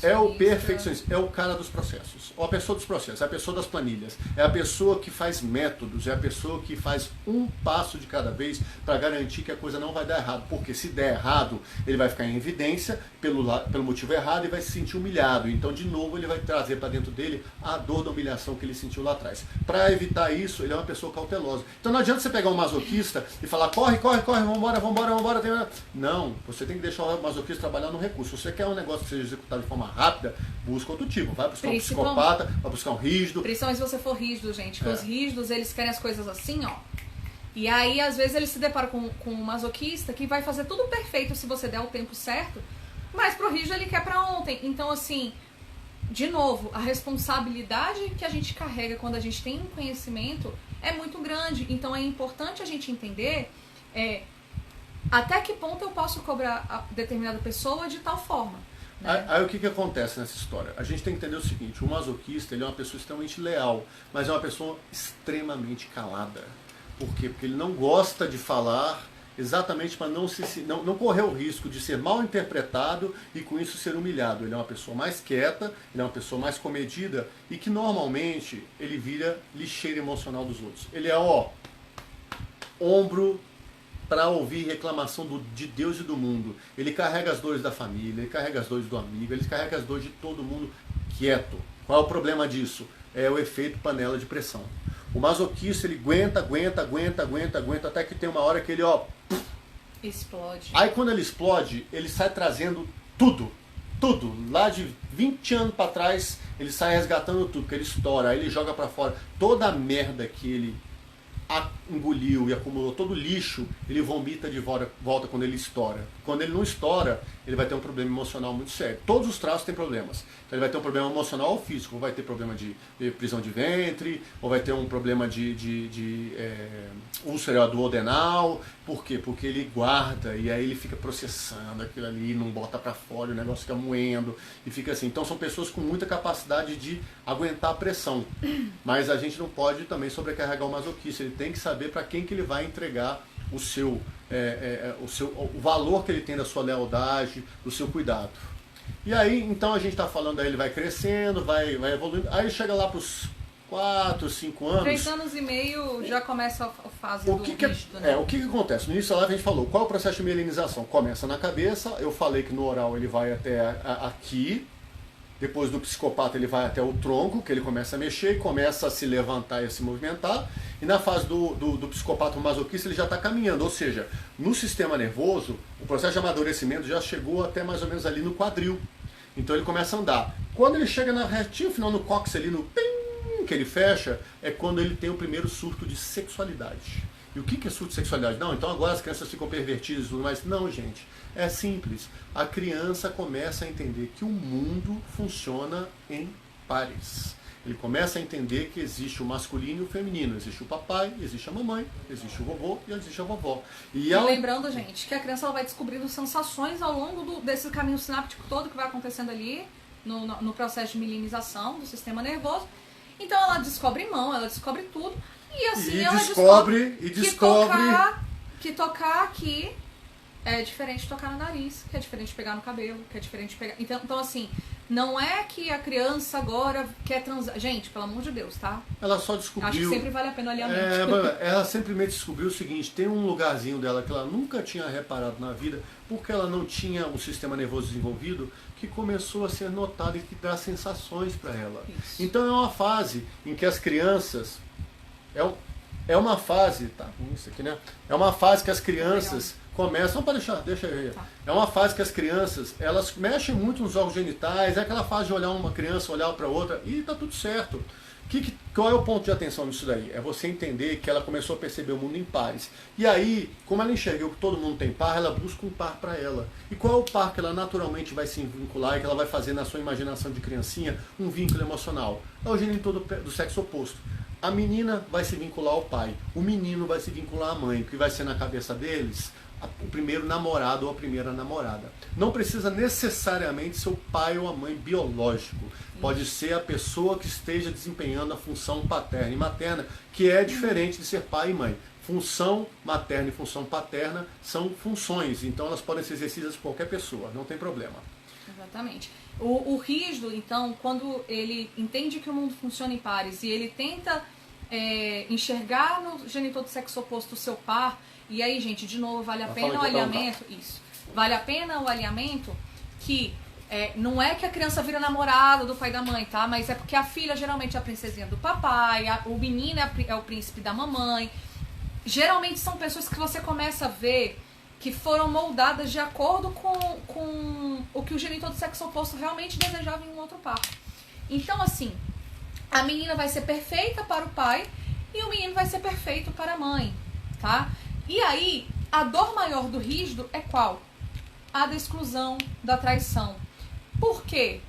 É o perfeccionista, é o cara dos processos, ou a pessoa dos processos, é a pessoa das planilhas, é a pessoa que faz métodos, é a pessoa que faz um passo de cada vez para garantir que a coisa não vai dar errado, porque se der errado, ele vai ficar em evidência pelo motivo errado e vai se sentir humilhado. Então, de novo, ele vai trazer para dentro dele a dor da humilhação que ele sentiu lá atrás. Para evitar isso, ele é uma pessoa cautelosa. Então não adianta você pegar um masoquista e falar, corre, vambora. Não, você tem que deixar o masoquista trabalhar no recurso. Se você quer um negócio que seja executado de forma rápida, busca outro tipo. Vai buscar um psicopata, vai buscar um rígido. Principalmente se você for rígido, gente. Porque os rígidos, eles querem as coisas assim, ó. E aí, às vezes, ele se depara com um masoquista que vai fazer tudo perfeito se você der o tempo certo, mas pro rígido ele quer pra ontem. Então, assim, de novo, a responsabilidade que a gente carrega quando a gente tem um conhecimento é muito grande. Então, é importante a gente entender até que ponto eu posso cobrar a determinada pessoa de tal forma. Né? Aí o que acontece nessa história? A gente tem que entender o seguinte, o masoquista ele é uma pessoa extremamente leal, mas é uma pessoa extremamente calada. Por quê? Porque ele não gosta de falar exatamente para não correr o risco de ser mal interpretado e com isso ser humilhado. Ele é uma pessoa mais quieta, ele é uma pessoa mais comedida e que normalmente ele vira lixeira emocional dos outros. Ele é ombro para ouvir reclamação de Deus e do mundo. Ele carrega as dores da família, ele carrega as dores do amigo, ele carrega as dores de todo mundo quieto. Qual é o problema disso? É o efeito panela de pressão. O masoquista, ele aguenta, até que tem uma hora que ele, explode. Aí quando ele explode, ele sai trazendo tudo. Lá de 20 anos para trás, ele sai resgatando tudo, porque ele estoura, aí ele joga para fora. Toda a merda que ele engoliu e acumulou, todo o lixo, ele vomita de volta quando ele estoura. Quando ele não estoura, ele vai ter um problema emocional muito sério. Todos os traços têm problemas. Então ele vai ter um problema emocional ou físico, ou vai ter problema de prisão de ventre, ou vai ter um problema de úlcera duodenal. Por quê? Porque ele guarda e aí ele fica processando aquilo ali, não bota pra fora, o negócio fica moendo e fica assim. Então são pessoas com muita capacidade de aguentar a pressão. Mas a gente não pode também sobrecarregar o masoquista. Ele tem que saber para quem que ele vai entregar o valor que ele tem da sua lealdade, do seu cuidado. E aí, então a gente está falando, aí ele vai crescendo, vai evoluindo, aí chega lá para os 4, 5 anos. 3 anos e meio já começa a fase do rígido, né? O que acontece? No início da live a gente falou, qual é o processo de mielinização? Começa na cabeça, eu falei que no oral ele vai até aqui, depois do psicopata ele vai até o tronco, que ele começa a mexer, começa a se levantar e a se movimentar, e na fase do psicopata masoquista ele já está caminhando, ou seja, no sistema nervoso, o processo de amadurecimento já chegou até mais ou menos ali no quadril. Então ele começa a andar. Quando ele chega na retinha final, no cóccix ali, no pim, que ele fecha, é quando ele tem o primeiro surto de sexualidade. E o que é surto de sexualidade? Não, então agora as crianças ficam pervertidas e tudo mais. Não, gente. É simples. A criança começa a entender que o mundo funciona em pares. Ele começa a entender que existe o masculino e o feminino. Existe o papai, existe a mamãe, existe o vovô e existe a vovó. E lembrando, gente, que a criança ela vai descobrindo sensações ao longo desse caminho sináptico todo que vai acontecendo ali no processo de mielinização do sistema nervoso. Então ela descobre mão, ela descobre tudo. E assim ela descobre que tocar aqui é diferente de tocar no nariz, que é diferente de pegar no cabelo, que é diferente de pegar... Então assim, não é que a criança agora quer transar... Gente, pelo amor de Deus, tá? Ela só descobriu... Acho que sempre vale a pena olhar muito. Ela simplesmente descobriu o seguinte, tem um lugarzinho dela que ela nunca tinha reparado na vida, porque ela não tinha um sistema nervoso desenvolvido, que começou a ser notado e que dá sensações para ela. Isso. Então é uma fase em que as crianças... É uma fase... Tá, isso aqui, né? É uma fase que as crianças... começam, para deixa eu ver. Tá. É uma fase que as crianças, elas mexem muito nos órgãos genitais, é aquela fase de olhar uma criança, olhar para outra, e tá tudo certo. Qual é o ponto de atenção nisso daí? É você entender que ela começou a perceber o mundo em pares. E aí, como ela enxergou que todo mundo tem par, ela busca um par para ela. E qual é o par que ela naturalmente vai se vincular e que ela vai fazer na sua imaginação de criancinha um vínculo emocional? É o genitor do sexo oposto. A menina vai se vincular ao pai, o menino vai se vincular à mãe, o que vai ser na cabeça deles o primeiro namorado ou a primeira namorada. Não precisa necessariamente ser o pai ou a mãe biológico. Pode ser a pessoa que esteja desempenhando a função paterna e materna, que é diferente de ser pai e mãe. Função materna e função paterna são funções, então elas podem ser exercidas por qualquer pessoa, não tem problema. Exatamente. O rígido, então, quando ele entende que o mundo funciona em pares e ele tenta enxergar no genitor do sexo oposto o seu par. E aí, gente, de novo, vale a pena o alinhamento? Isso. Vale a pena o alinhamento que não é que a criança vira namorada do pai e da mãe, tá? Mas é porque a filha geralmente é a princesinha do papai, o menino é o príncipe da mamãe. Geralmente são pessoas que você começa a ver que foram moldadas de acordo com o que o genitor do sexo oposto realmente desejava em um outro par. Então, assim, a menina vai ser perfeita para o pai e o menino vai ser perfeito para a mãe, tá? E aí, a dor maior do rígido é qual? A da exclusão, da traição. Por quê?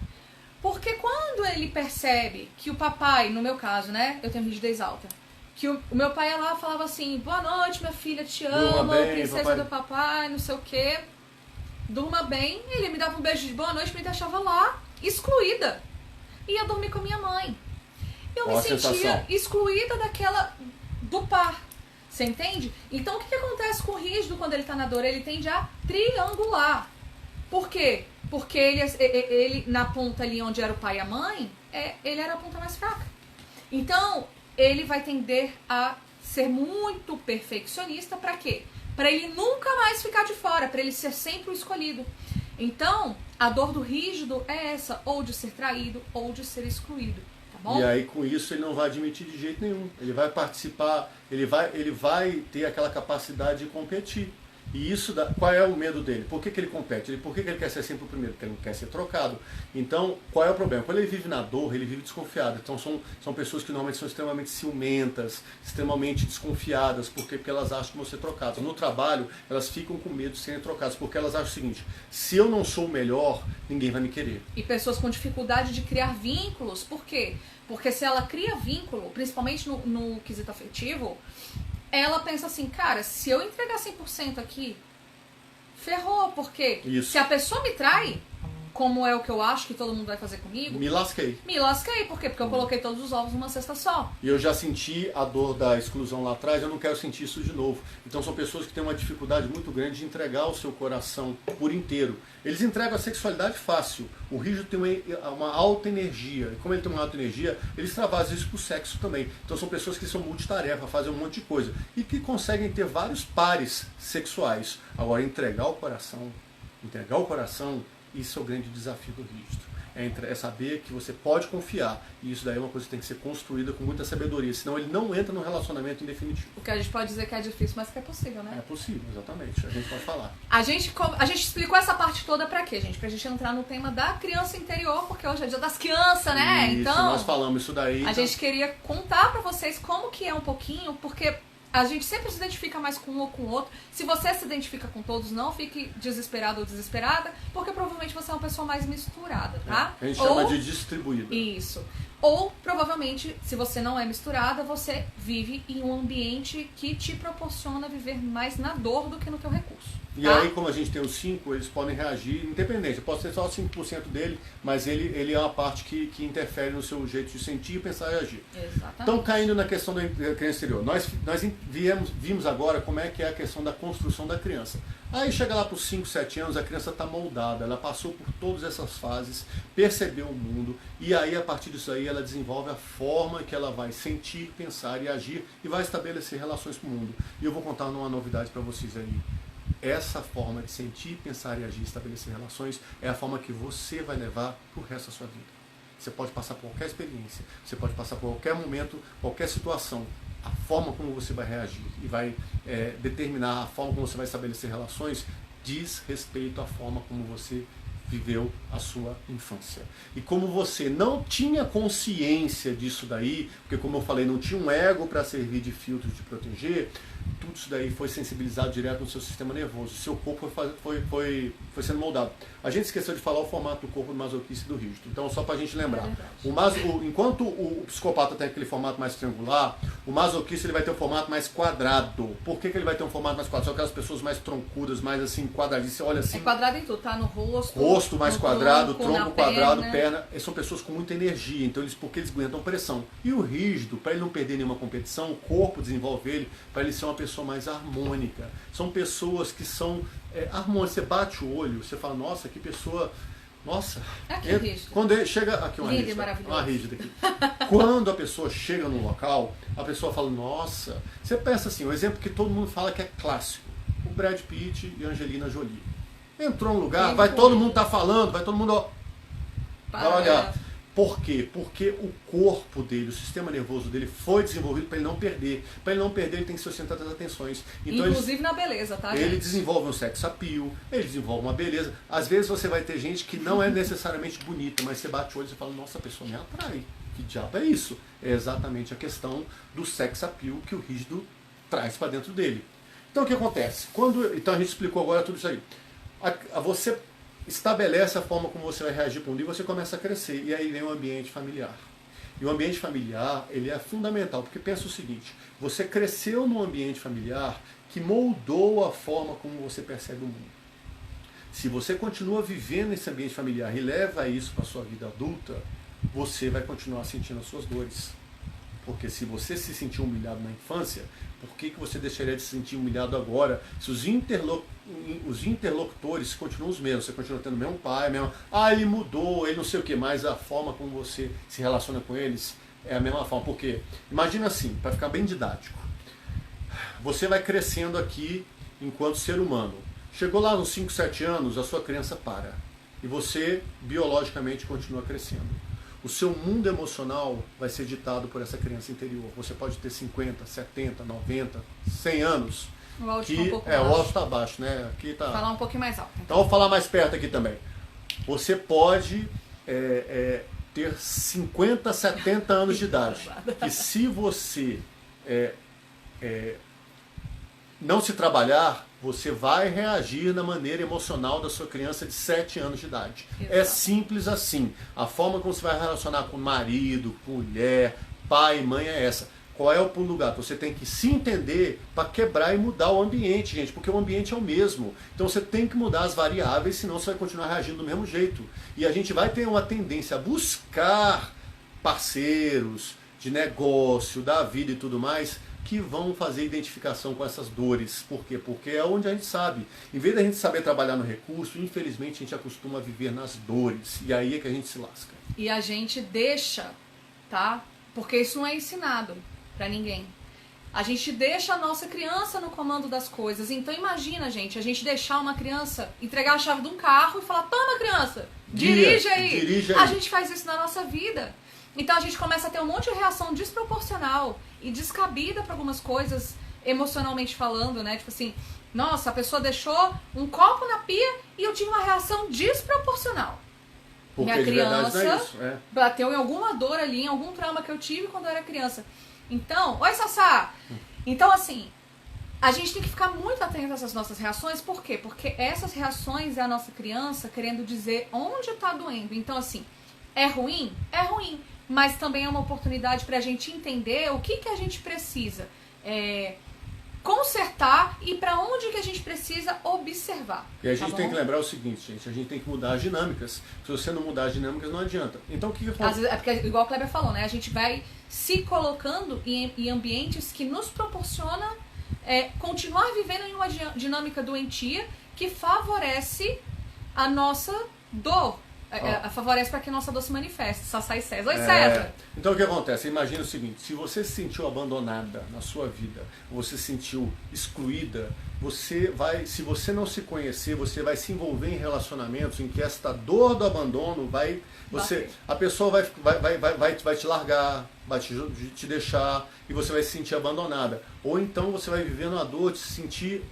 Porque quando ele percebe que o papai, no meu caso, né, eu tenho rigidez alta, que o meu pai ia lá falava assim, boa noite, minha filha, te amo, princesa papai. Do papai, não sei o quê, durma bem, ele me dava um beijo de boa noite, me deixava lá, excluída, ia dormir com a minha mãe. Eu me sentia excluída do par. Você entende? Então, o que acontece com o rígido quando ele está na dor? Ele tende a triangular. Por quê? Porque ele na ponta ali onde era o pai e a mãe, ele era a ponta mais fraca. Então, ele vai tender a ser muito perfeccionista. Para quê? Para ele nunca mais ficar de fora, para ele ser sempre o escolhido. Então, a dor do rígido é essa, ou de ser traído, ou de ser excluído. E aí, com isso, ele não vai admitir de jeito nenhum. Ele vai participar, ele vai ter aquela capacidade de competir. E isso, qual é o medo dele? Por que ele compete? Por que ele quer ser sempre o primeiro? Porque ele não quer ser trocado. Então, qual é o problema? Quando ele vive na dor, ele vive desconfiado. Então, são pessoas que normalmente são extremamente ciumentas, extremamente desconfiadas, porque elas acham que vão ser trocadas. No trabalho, elas ficam com medo de serem trocadas, porque elas acham o seguinte, se eu não sou o melhor, ninguém vai me querer. E pessoas com dificuldade de criar vínculos, por quê? Porque se ela cria vínculo, principalmente no quesito afetivo, ela pensa assim, cara, se eu entregar 100% aqui, ferrou, porque se a pessoa me trai, como é o que eu acho que todo mundo vai fazer comigo, Me lasquei. me lasquei. Por quê? Porque eu coloquei todos os ovos numa cesta só. E eu já senti a dor da exclusão lá atrás, eu não quero sentir isso de novo. Então são pessoas que têm uma dificuldade muito grande de entregar o seu coração por inteiro. Eles entregam a sexualidade fácil. O rígido tem uma alta energia. E como ele tem uma alta energia, eles extravasam isso pro sexo também. Então são pessoas que são multitarefa, fazem um monte de coisa. E que conseguem ter vários pares sexuais. Agora, entregar o coração, isso é o grande desafio do rígido. É saber que você pode confiar. E isso daí é uma coisa que tem que ser construída com muita sabedoria. Senão ele não entra no relacionamento em definitivo. O que a gente pode dizer que é difícil, mas que é possível, né? É possível, exatamente. A gente pode falar. A gente explicou essa parte toda pra quê, gente? Pra gente entrar no tema da criança interior, porque hoje é dia das crianças, né? Isso, então, nós falamos isso daí. A gente queria contar pra vocês como que é um pouquinho, porque a gente sempre se identifica mais com um ou com o outro. Se você se identifica com todos, não fique desesperado ou desesperada, porque provavelmente você é uma pessoa mais misturada, tá? A gente chama de distribuída. Isso. Ou, provavelmente, se você não é misturada, você vive em um ambiente que te proporciona viver mais na dor do que no teu recurso. E tá? aí, como a gente tem os 5, eles podem reagir independente. Pode ser só 5% dele, mas ele é uma parte que interfere no seu jeito de sentir, pensar e agir. Exatamente. Então, caindo na questão da criança exterior, nós vimos agora como é que é a questão da construção da criança. Aí chega lá para os 5, 7 anos, a criança está moldada, ela passou por todas essas fases, percebeu o mundo, e aí a partir disso aí ela desenvolve a forma que ela vai sentir, pensar e agir, e vai estabelecer relações com o mundo. E eu vou contar uma novidade para vocês aí. Essa forma de sentir, pensar e agir, estabelecer relações, é a forma que você vai levar para o resto da sua vida. Você pode passar por qualquer experiência, você pode passar por qualquer momento, qualquer situação. A forma como você vai reagir e vai determinar a forma como você vai estabelecer relações diz respeito à forma como você viveu a sua infância. E como você não tinha consciência disso daí, porque como eu falei, não tinha um ego para servir de filtro de proteger, tudo isso daí foi sensibilizado direto no seu sistema nervoso. O seu corpo foi sendo moldado. A gente esqueceu de falar o formato do corpo do masoquista e do rígido. Então, só para a gente lembrar. Enquanto o psicopata tem aquele formato mais triangular, o masoquista ele vai ter um formato mais quadrado. Por que ele vai ter um formato mais quadrado? São aquelas pessoas mais troncudas, mais assim, quadradinhas. Você olha assim. É quadrado em tudo, tá? No rosto. Rosto mais quadrado, tronco quadrado, perna. São pessoas com muita energia. Então, porque eles aguentam pressão. E o rígido, para ele não perder nenhuma competição, o corpo desenvolve ele para ele ser uma pessoa mais harmônica. São pessoas que são harmônicas. Você bate o olho, você fala, nossa, que pessoa... Nossa, aqui rígido. Quando ele chega aqui uma rígida aqui. Quando a pessoa chega num local, a pessoa fala, nossa, você pensa assim, o exemplo que todo mundo fala que é clássico, o Brad Pitt e a Angelina Jolie. Entrou num lugar, vai todo mundo tá falando, vai todo mundo vai olhar. Por quê? Porque o corpo dele, o sistema nervoso dele foi desenvolvido para ele não perder. Para ele não perder, ele tem que se sustentar das atenções. Então, inclusive na beleza, tá, gente? Ele desenvolve um sex appeal, ele desenvolve uma beleza. Às vezes você vai ter gente que não é necessariamente bonita, mas você bate o olho e fala, nossa, a pessoa me atrai. Que diabo é isso? É exatamente a questão do sex appeal que o rígido traz para dentro dele. Então o que acontece? Então a gente explicou agora tudo isso aí. Você estabelece a forma como você vai reagir para um dia e você começa a crescer. E aí vem o ambiente familiar. E o ambiente familiar, ele é fundamental, porque pensa o seguinte, você cresceu num ambiente familiar que moldou a forma como você percebe o mundo. Se você continua vivendo nesse ambiente familiar e leva isso para a sua vida adulta, você vai continuar sentindo as suas dores. Porque se você se sentiu humilhado na infância, por que você deixaria de se sentir humilhado agora? Se os interlocutores continuam os mesmos, você continua tendo o mesmo pai, ele mudou, ele não sei o que, mas a forma como você se relaciona com eles é a mesma forma. Por quê? Imagina assim, para ficar bem didático. Você vai crescendo aqui enquanto ser humano. Chegou lá nos 5, 7 anos, a sua criança para. E você, biologicamente, continua crescendo. O seu mundo emocional vai ser ditado por essa criança interior. Você pode ter 50, 70, 90, 100 anos. O áudio tá um pouco baixo. O áudio está baixo, né? Aqui tá... Falar um pouquinho mais alto. Então vou falar mais perto aqui também. Você pode ter 50, 70 anos de idade. E se você não se trabalhar, você vai reagir na maneira emocional da sua criança de 7 anos de idade. Exato. É simples assim. A forma como você vai relacionar com marido, com mulher, pai, mãe é essa. Qual é o pulo do gato? Você tem que se entender para quebrar e mudar o ambiente, gente, porque o ambiente é o mesmo. Então você tem que mudar as variáveis, senão você vai continuar reagindo do mesmo jeito. E a gente vai ter uma tendência a buscar parceiros de negócio, da vida e tudo mais, que vão fazer identificação com essas dores. Por quê? Porque é onde a gente sabe. Em vez da gente saber trabalhar no recurso, infelizmente a gente acostuma a viver nas dores. E aí é que a gente se lasca. E a gente deixa, tá? Porque isso não é ensinado pra ninguém. A gente deixa a nossa criança no comando das coisas. Então imagina, gente, a gente deixar uma criança entregar a chave de um carro e falar: toma, criança, dirige aí. A gente faz isso na nossa vida. Então a gente começa a ter um monte de reação desproporcional e descabida para algumas coisas, emocionalmente falando, né? Tipo assim, nossa, a pessoa deixou um copo na pia e eu tive uma reação desproporcional. Porque minha criança não é isso, é. bateu em alguma dor ali, em algum trauma que eu tive quando eu era criança. Então, oi Sassá! Então assim, a gente tem que ficar muito atento a essas nossas reações. Por quê? Porque essas reações é a nossa criança querendo dizer onde tá doendo. Então assim, é ruim? É ruim. Mas também é uma oportunidade pra gente entender o que a gente precisa consertar e pra onde que a gente precisa observar. E a gente tem que lembrar o seguinte, gente, a gente tem que mudar as dinâmicas. Se você não mudar as dinâmicas, não adianta. Então o que acontece? Às vezes, é porque, igual o Kleber falou, né? A gente vai se colocando em ambientes que nos proporciona continuar vivendo em uma dinâmica doentia que favorece a nossa dor. Favorece para que a nossa dor se manifeste. Sassá e César. Oi, César! Então o que acontece? Imagina o seguinte: se você se sentiu abandonada na sua vida, você se sentiu excluída, você vai, se você não se conhecer, você vai se envolver em relacionamentos em que esta dor do abandono vai. A pessoa vai te largar, vai te deixar e você vai se sentir abandonada. Ou então você vai vivendo a dor de se sentir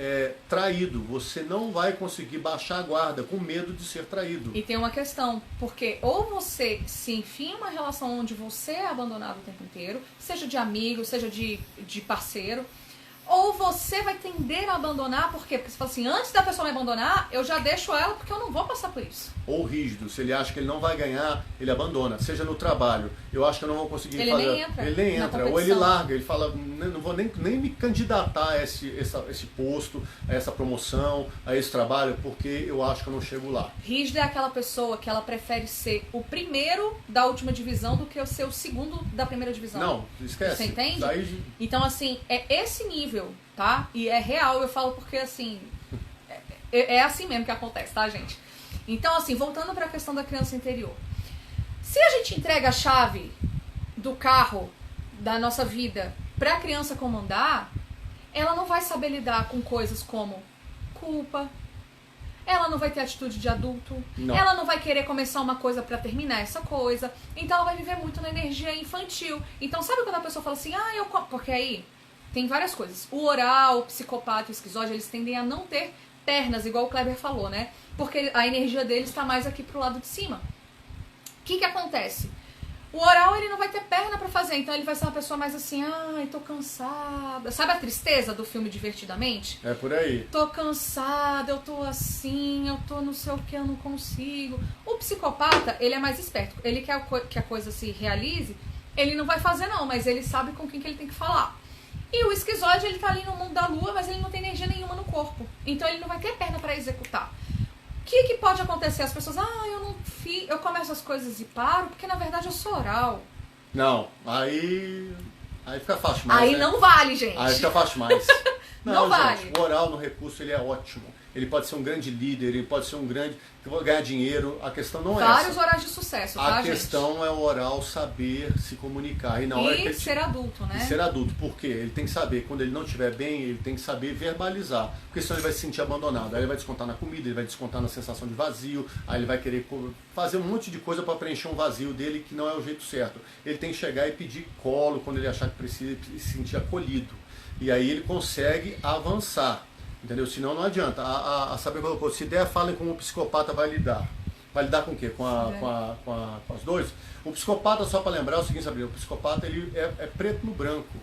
traído. Você não vai conseguir baixar a guarda com medo de ser traído. E tem uma questão, porque ou você se enfia em uma relação onde você é abandonado o tempo inteiro, seja de amigo, seja de parceiro, ou você vai tender a abandonar, por quê? Porque você fala assim, antes da pessoa me abandonar, eu já deixo ela porque eu não vou passar por isso. Ou rígido, se ele acha que ele não vai ganhar, ele abandona. Seja no trabalho, eu acho que eu não vou conseguir fazer. Ele nem entra, ou ele larga, ele fala, não vou nem me candidatar a esse posto, a essa promoção, a esse trabalho, porque eu acho que eu não chego lá. Rígido é aquela pessoa que ela prefere ser o primeiro da última divisão do que ser o segundo da primeira divisão. Não, esquece. Você entende? Então, assim, é esse nível, tá? E é real, eu falo porque, assim, é assim mesmo que acontece, tá, gente? Então, assim, voltando para a questão da criança interior. Se a gente entrega a chave do carro da nossa vida para a criança comandar, ela não vai saber lidar com coisas como culpa, ela não vai ter atitude de adulto, ela não vai querer começar uma coisa para terminar essa coisa, então ela vai viver muito na energia infantil. Então, sabe quando a pessoa fala assim, porque aí tem várias coisas. O oral, o psicopata e o esquizóide, eles tendem a não ter pernas, igual o Kleber falou, né? Porque a energia deles está mais aqui pro lado de cima. O que acontece? O oral, ele não vai ter perna pra fazer, então ele vai ser uma pessoa mais assim, tô cansada. Sabe a tristeza do filme Divertidamente? É por aí. Tô cansada, eu tô assim, eu tô não sei o que, eu não consigo. O psicopata, ele é mais esperto. Ele quer que a coisa se realize, ele não vai fazer não, mas ele sabe com quem que ele tem que falar. E o esquizoide, ele tá ali no mundo da lua, mas ele não tem energia nenhuma no corpo. Então ele não vai ter perna pra executar. O que pode acontecer? As pessoas, eu começo as coisas e paro, porque na verdade eu sou oral. Não, aí fica fácil mais. Aí né? Não vale, gente. Aí fica fácil mais. Não vale. Gente, o oral no recurso, ele é ótimo. Ele pode ser um grande líder, ele pode ser um grande... ganhar dinheiro. A questão não é essa. Vários orais de sucesso, tá, gente? A questão é o oral saber se comunicar. E ser adulto, né? E ser adulto. Por quê? Ele tem que saber, quando ele não estiver bem, ele tem que saber verbalizar. Porque senão ele vai se sentir abandonado. Aí ele vai descontar na comida, ele vai descontar na sensação de vazio, aí ele vai querer fazer um monte de coisa para preencher um vazio dele que não é o jeito certo. Ele tem que chegar e pedir colo quando ele achar que precisa e se sentir acolhido. E aí ele consegue avançar. Entendeu? Senão não adianta. A Sabrina colocou, se der, falem como o psicopata vai lidar. Vai lidar com o quê? Com as dores? O psicopata, só para lembrar, é o seguinte, Sabrina, o psicopata ele é preto no branco.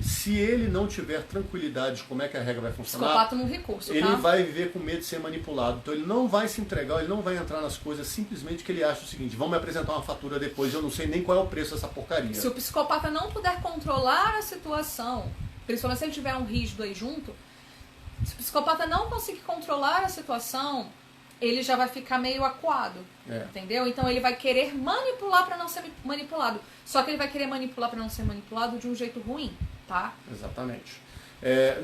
se ele não tiver tranquilidade de como é que a regra vai funcionar, Psicopata num recurso, ele tá? vai viver com medo de ser manipulado. Então ele não vai se entregar, ele não vai entrar nas coisas simplesmente que ele acha o seguinte: vão me apresentar uma fatura depois, eu não sei nem qual é o preço dessa porcaria. Se o psicopata não puder controlar a situação, principalmente se ele tiver um rígido aí junto, se o psicopata não conseguir controlar a situação, ele já vai ficar meio acuado, entendeu? Então ele vai querer manipular para não ser manipulado. Só que ele vai querer manipular para não ser manipulado de um jeito ruim, tá? Exatamente.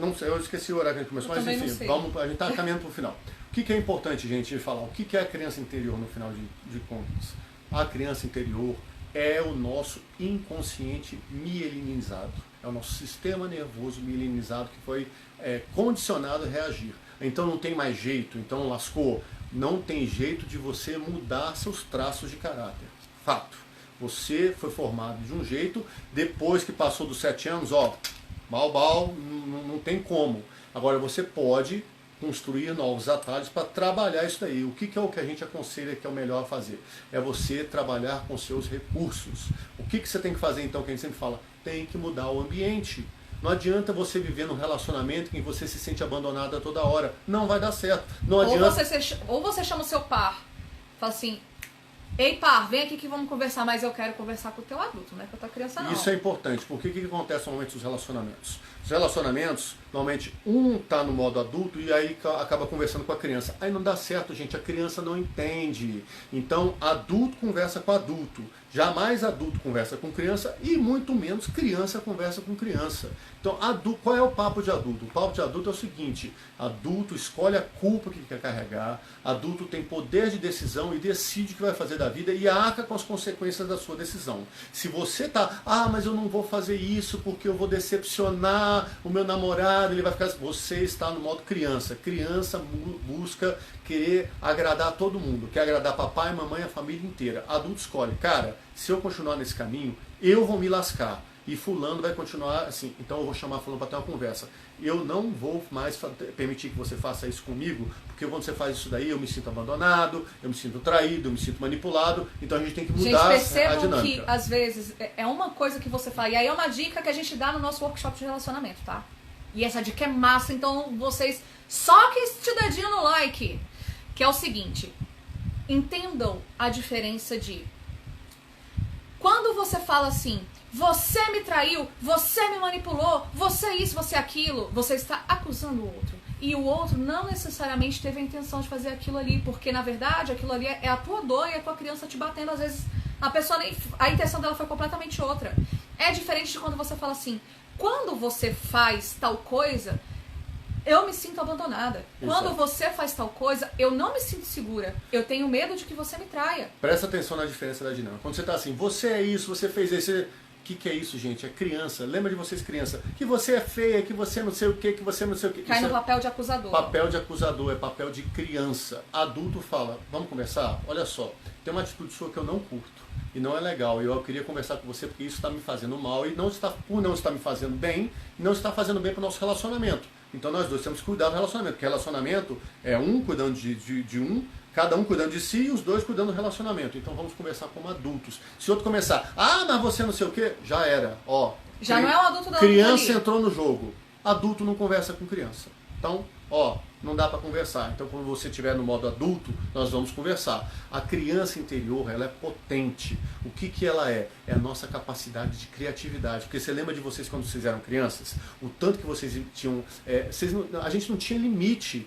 Não sei, eu esqueci o horário que a gente começou, mas enfim, a gente está caminhando para o final. O que é importante, gente, falar? O que é a criança interior no final de contas? A criança interior é o nosso inconsciente mielinizado. É o nosso sistema nervoso mielinizado que foi condicionado a reagir. Então não tem mais jeito, então lascou. Não tem jeito de você mudar seus traços de caráter. Fato. Você foi formado de um jeito, depois que passou dos 7 anos, não tem como. Agora você pode construir novos atalhos para trabalhar isso daí. O que é o que a gente aconselha que é o melhor a fazer? É você trabalhar com seus recursos. O que você tem que fazer então, que a gente sempre fala? Tem que mudar o ambiente. Não adianta você viver num relacionamento em que você se sente abandonada toda hora. Não vai dar certo. Não adianta... ou você chama o seu par, fala assim: ei par, vem aqui que vamos conversar, mas eu quero conversar com o teu adulto, não é com a tua criança não. Isso é importante, porque o que acontece normalmente nos relacionamentos? Os relacionamentos, normalmente um está no modo adulto e aí acaba conversando com a criança. Aí não dá certo, gente, a criança não entende. Então adulto conversa com adulto. Jamais adulto conversa com criança e muito menos criança conversa com criança. Então, qual é o papo de adulto? O papo de adulto é o seguinte: adulto escolhe a culpa que quer carregar, adulto tem poder de decisão e decide o que vai fazer da vida e arca com as consequências da sua decisão. Se você tá, mas eu não vou fazer isso porque eu vou decepcionar o meu namorado, ele vai ficar assim. Você está no modo criança. Criança busca querer agradar todo mundo, quer agradar papai, mamãe, a família inteira. Adulto escolhe: cara, se eu continuar nesse caminho, eu vou me lascar. E fulano vai continuar assim, então eu vou chamar fulano para ter uma conversa. Eu não vou mais permitir que você faça isso comigo, porque quando você faz isso daí, eu me sinto abandonado, eu me sinto traído, eu me sinto manipulado, então a gente tem que mudar a dinâmica. Percebam que, às vezes, é uma coisa que você fala, e aí é uma dica que a gente dá no nosso workshop de relacionamento, tá? E essa dica é massa, então vocês, só que este dedinho no like, que é o seguinte: entendam a diferença de quando você fala assim: você me traiu, você me manipulou, você isso, você aquilo, você está acusando o outro. E o outro não necessariamente teve a intenção de fazer aquilo ali, porque na verdade aquilo ali é a tua dor e a tua criança te batendo. Às vezes a intenção dela foi completamente outra. É diferente de quando você fala assim: quando você faz tal coisa, eu me sinto abandonada. Exato. Quando você faz tal coisa, eu não me sinto segura. Eu tenho medo de que você me traia. Presta atenção na diferença da dinâmica. Quando você está assim, você é isso, você fez isso. O que é isso, gente? É criança. Lembra de vocês, criança. Que você é feia, que você não sei o que você não sei o que. Cai no papel de acusador. Papel de acusador, é papel de criança. Adulto fala: vamos conversar? Olha só, tem uma atitude sua que eu não curto. E não é legal. Eu queria conversar com você porque isso está me fazendo mal. E não está me fazendo bem, não está fazendo bem para o nosso relacionamento. Então nós dois temos que cuidar do relacionamento, porque relacionamento é um cuidando de um, cada um cuidando de si e os dois cuidando do relacionamento. Então vamos conversar como adultos. Se outro começar: mas você não sei o que, já era. Já não é um adulto da criança entrou no jogo. Adulto não conversa com criança. Então, não dá para conversar. Então, quando você estiver no modo adulto, nós vamos conversar. A criança interior, ela é potente. O que ela é? É a nossa capacidade de criatividade. Porque você lembra de vocês quando vocês eram crianças? O tanto que vocês tinham... a gente não tinha limite.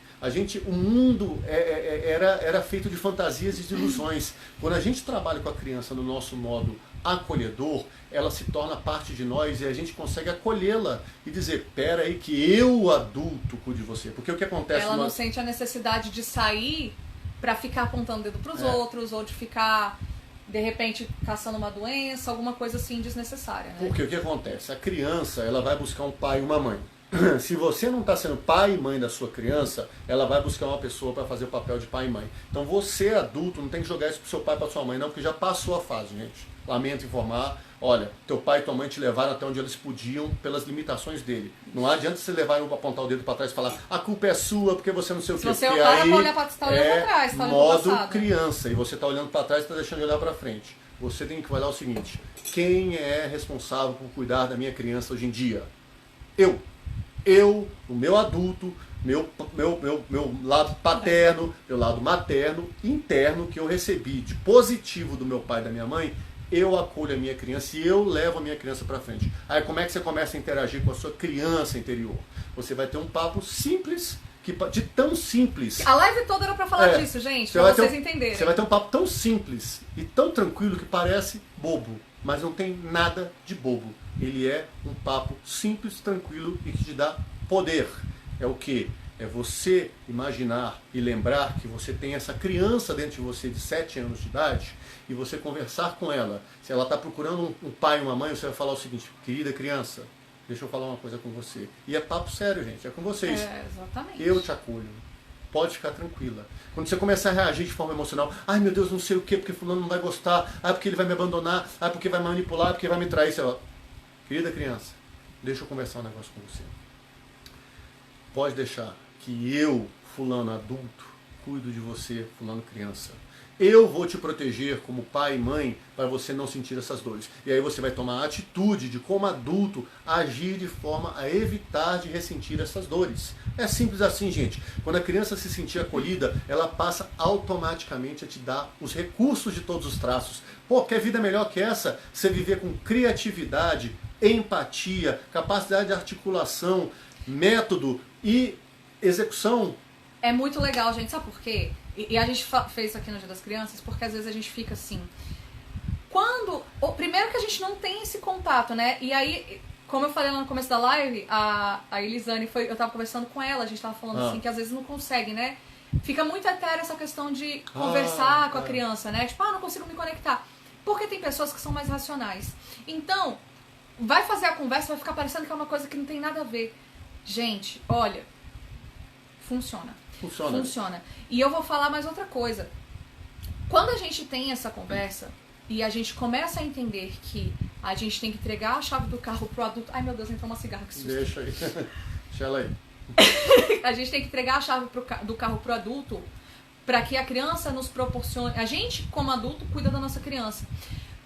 O mundo era feito de fantasias e de ilusões. Quando a gente trabalha com a criança no nosso modo acolhedor, ela se torna parte de nós e a gente consegue acolhê-la e dizer: pera aí que eu, adulto, cuide de você. Porque o que acontece... Ela não sente a necessidade de sair para ficar apontando o dedo pros outros, ou de ficar, de repente, caçando uma doença, alguma coisa assim desnecessária. Né? Porque o que acontece? A criança, ela vai buscar um pai e uma mãe. Se você não está sendo pai e mãe da sua criança, ela vai buscar uma pessoa para fazer o papel de pai e mãe. Então você, adulto, não tem que jogar isso pro seu pai e pra sua mãe, não, porque já passou a fase, gente. Lamento informar. Olha, teu pai e tua mãe te levaram até onde eles podiam pelas limitações dele. Não adianta você levar um para apontar o dedo para trás e falar: a culpa é sua porque você não sei o que. Se você para olhar para trás, tá olhando para trás, tá olhando modo passado. Criança, e você está olhando para trás e está deixando de olhar para frente. Você tem que olhar o seguinte: quem é responsável por cuidar da minha criança hoje em dia? o meu adulto, meu lado paterno, meu lado materno, interno, que eu recebi de positivo do meu pai e da minha mãe, eu acolho a minha criança e eu levo a minha criança para frente. Aí como é que você começa a interagir com a sua criança interior? Você vai ter um papo simples, de tão simples. A live toda era pra falar disso, gente, pra vocês entenderem. Você vai ter um papo tão simples e tão tranquilo que parece bobo, mas não tem nada de bobo. Ele é um papo simples, tranquilo e que te dá poder. É o quê? É você imaginar e lembrar que você tem essa criança dentro de você de 7 anos de idade e você conversar com ela. Se ela está procurando um pai e uma mãe, você vai falar o seguinte: querida criança, deixa eu falar uma coisa com você. E é papo sério, gente, é com vocês. Exatamente. Eu te acolho. Pode ficar tranquila. Quando você começar a reagir de forma emocional, ai meu Deus, não sei o que, porque fulano não vai gostar, ai porque ele vai me abandonar, ai porque vai manipular, porque vai me trair. Você fala, querida criança, deixa eu conversar um negócio com você. Pode deixar que eu, fulano adulto, cuido de você, fulano criança. Eu vou te proteger como pai e mãe para você não sentir essas dores. E aí você vai tomar a atitude de, como adulto, agir de forma a evitar de ressentir essas dores. É simples assim, gente. Quando a criança se sentir acolhida, ela passa automaticamente a te dar os recursos de todos os traços. Pô, quer vida melhor que essa? Você viver com criatividade, empatia, capacidade de articulação, método e execução. É muito legal, gente. Sabe por quê? E a gente fez isso aqui no Dia das Crianças, porque às vezes a gente fica assim... Primeiro que a gente não tem esse contato, né? E aí, como eu falei lá no começo da live, a Elisane eu tava conversando com ela, a gente tava falando assim, que às vezes não consegue, né? Fica muito etéreo essa questão de conversar com a criança, né? Tipo, não consigo me conectar. Porque tem pessoas que são mais racionais. Então, vai fazer a conversa, vai ficar parecendo que é uma coisa que não tem nada a ver. Gente, olha, funciona. Funciona. E eu vou falar mais outra coisa. Quando a gente tem essa conversa e a gente começa a entender que a gente tem que entregar a chave do carro pro adulto... Ai, meu Deus, entrou uma cigarra, que susto. Deixa aí. Deixa ela aí. A gente tem que entregar a chave do carro pro adulto para que a criança nos proporcione... A gente, como adulto, cuida da nossa criança.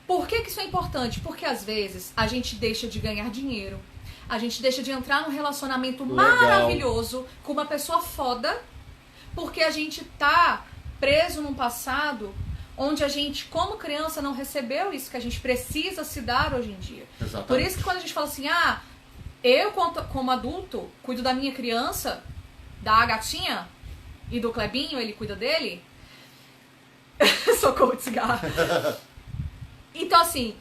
Por que isso é importante? Porque, às vezes, a gente deixa de ganhar dinheiro. A gente deixa de entrar num relacionamento maravilhoso com uma pessoa foda, porque a gente tá preso num passado onde a gente, como criança, não recebeu isso que a gente precisa se dar hoje em dia. Exatamente. Por isso que quando a gente fala assim, eu como adulto cuido da minha criança, da gatinha e do Clebinho, ele cuida dele. Socorro de cigarro. Então assim,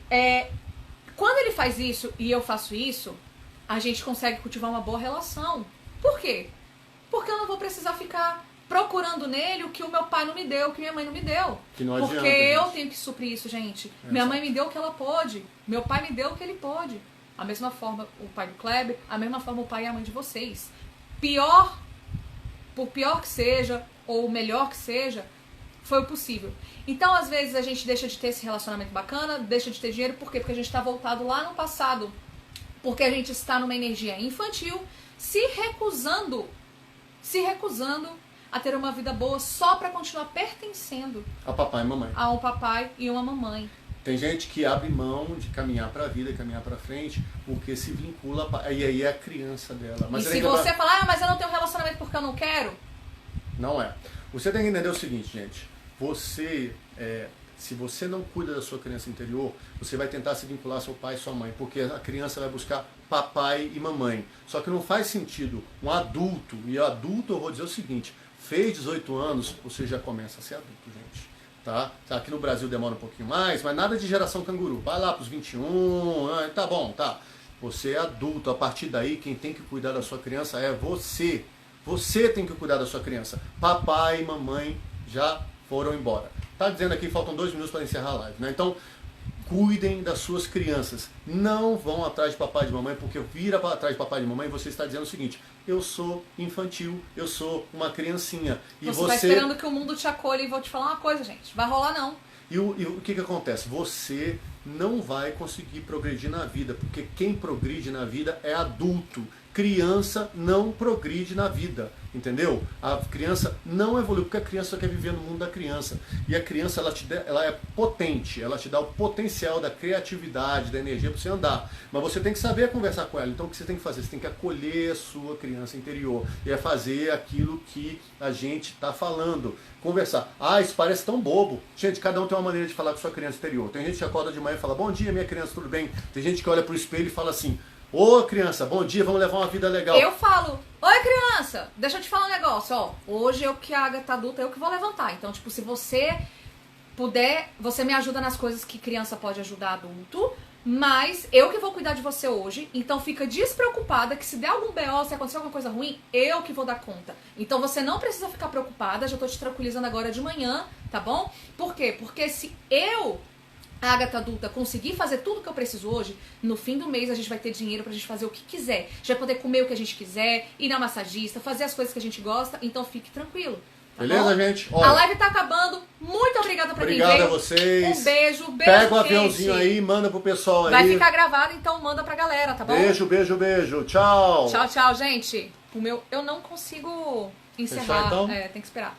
quando ele faz isso e eu faço isso, a gente consegue cultivar uma boa relação. Por quê? Porque eu não vou precisar ficar procurando nele o que o meu pai não me deu, o que minha mãe não me deu. Que não Porque adianta, eu gente. tenho que suprir isso, gente. Minha mãe me deu o que ela pôde. Meu pai me deu o que ele pôde. A mesma forma o pai do Kleber, a mesma forma o pai e a mãe de vocês. Por pior que seja, ou melhor que seja, foi o possível. Então, às vezes, a gente deixa de ter esse relacionamento bacana, deixa de ter dinheiro, por quê? Porque a gente está voltado lá no passado. Porque a gente está numa energia infantil, se recusando a ter uma vida boa só para continuar pertencendo A papai e mamãe. a um papai e uma mamãe. Tem gente que abre mão de caminhar para a vida, caminhar para frente, porque se vincula, e aí é a criança dela. Mas e se você falar, mas eu não tenho relacionamento porque eu não quero? Não é. Você tem que entender o seguinte, gente. Se você não cuida da sua criança interior, você vai tentar se vincular a seu pai e sua mãe, porque a criança vai buscar papai e mamãe. Só que não faz sentido um adulto, e adulto eu vou dizer o seguinte, fez 18 anos, você já começa a ser adulto, gente. Tá? Aqui no Brasil demora um pouquinho mais, mas nada de geração canguru. Vai lá pros 21, tá bom, tá. Você é adulto, a partir daí quem tem que cuidar da sua criança é você. Você tem que cuidar da sua criança. Papai e mamãe já foram embora. Tá dizendo aqui, faltam 2 minutos para encerrar a live, né? Então, cuidem das suas crianças. Não vão atrás de papai e de mamãe, porque vira para trás de papai e de mamãe e você está dizendo o seguinte, eu sou infantil, eu sou uma criancinha. E você tá esperando que o mundo te acolha e vou te falar uma coisa, gente. Vai rolar não. E o que acontece? Você não vai conseguir progredir na vida, porque quem progride na vida é adulto. criança não progride na vida, entendeu? A criança não evolui, porque a criança só quer viver no mundo da criança. E a criança, ela é potente, ela te dá o potencial da criatividade, da energia para você andar. Mas você tem que saber conversar com ela. Então o que você tem que fazer? Você tem que acolher a sua criança interior. E é fazer aquilo que a gente está falando. Conversar. Ah, isso parece tão bobo. Gente, cada um tem uma maneira de falar com a sua criança interior. Tem gente que acorda de manhã e fala, bom dia, minha criança, tudo bem? Tem gente que olha pro espelho e fala assim, ô criança, bom dia, vamos levar uma vida legal. Eu falo, oi criança, deixa eu te falar um negócio, ó. Hoje eu que a Agatha adulta, eu que vou levantar. Então, tipo, se você puder, você me ajuda nas coisas que criança pode ajudar adulto. Mas eu que vou cuidar de você hoje, então fica despreocupada que se der algum BO, se acontecer alguma coisa ruim, eu que vou dar conta. Então você não precisa ficar preocupada, já tô te tranquilizando agora de manhã, tá bom? Por quê? Porque se eu, a Agatha adulta, conseguir fazer tudo que eu preciso hoje, no fim do mês a gente vai ter dinheiro pra gente fazer o que quiser. A gente vai poder comer o que a gente quiser, ir na massagista, fazer as coisas que a gente gosta, então fique tranquilo. Tá beleza, bom? gente? Olha, a live tá acabando. Muito obrigada pra quem veio. Obrigado a vocês. Um beijo, Pega o gente. aviãozinho aí, manda pro pessoal aí. Vai ficar gravado, então manda pra galera, tá bom? Beijo, beijo, beijo. Tchau. Tchau, tchau, gente. O meu, eu não consigo encerrar. Fechar, então? É, tem que esperar.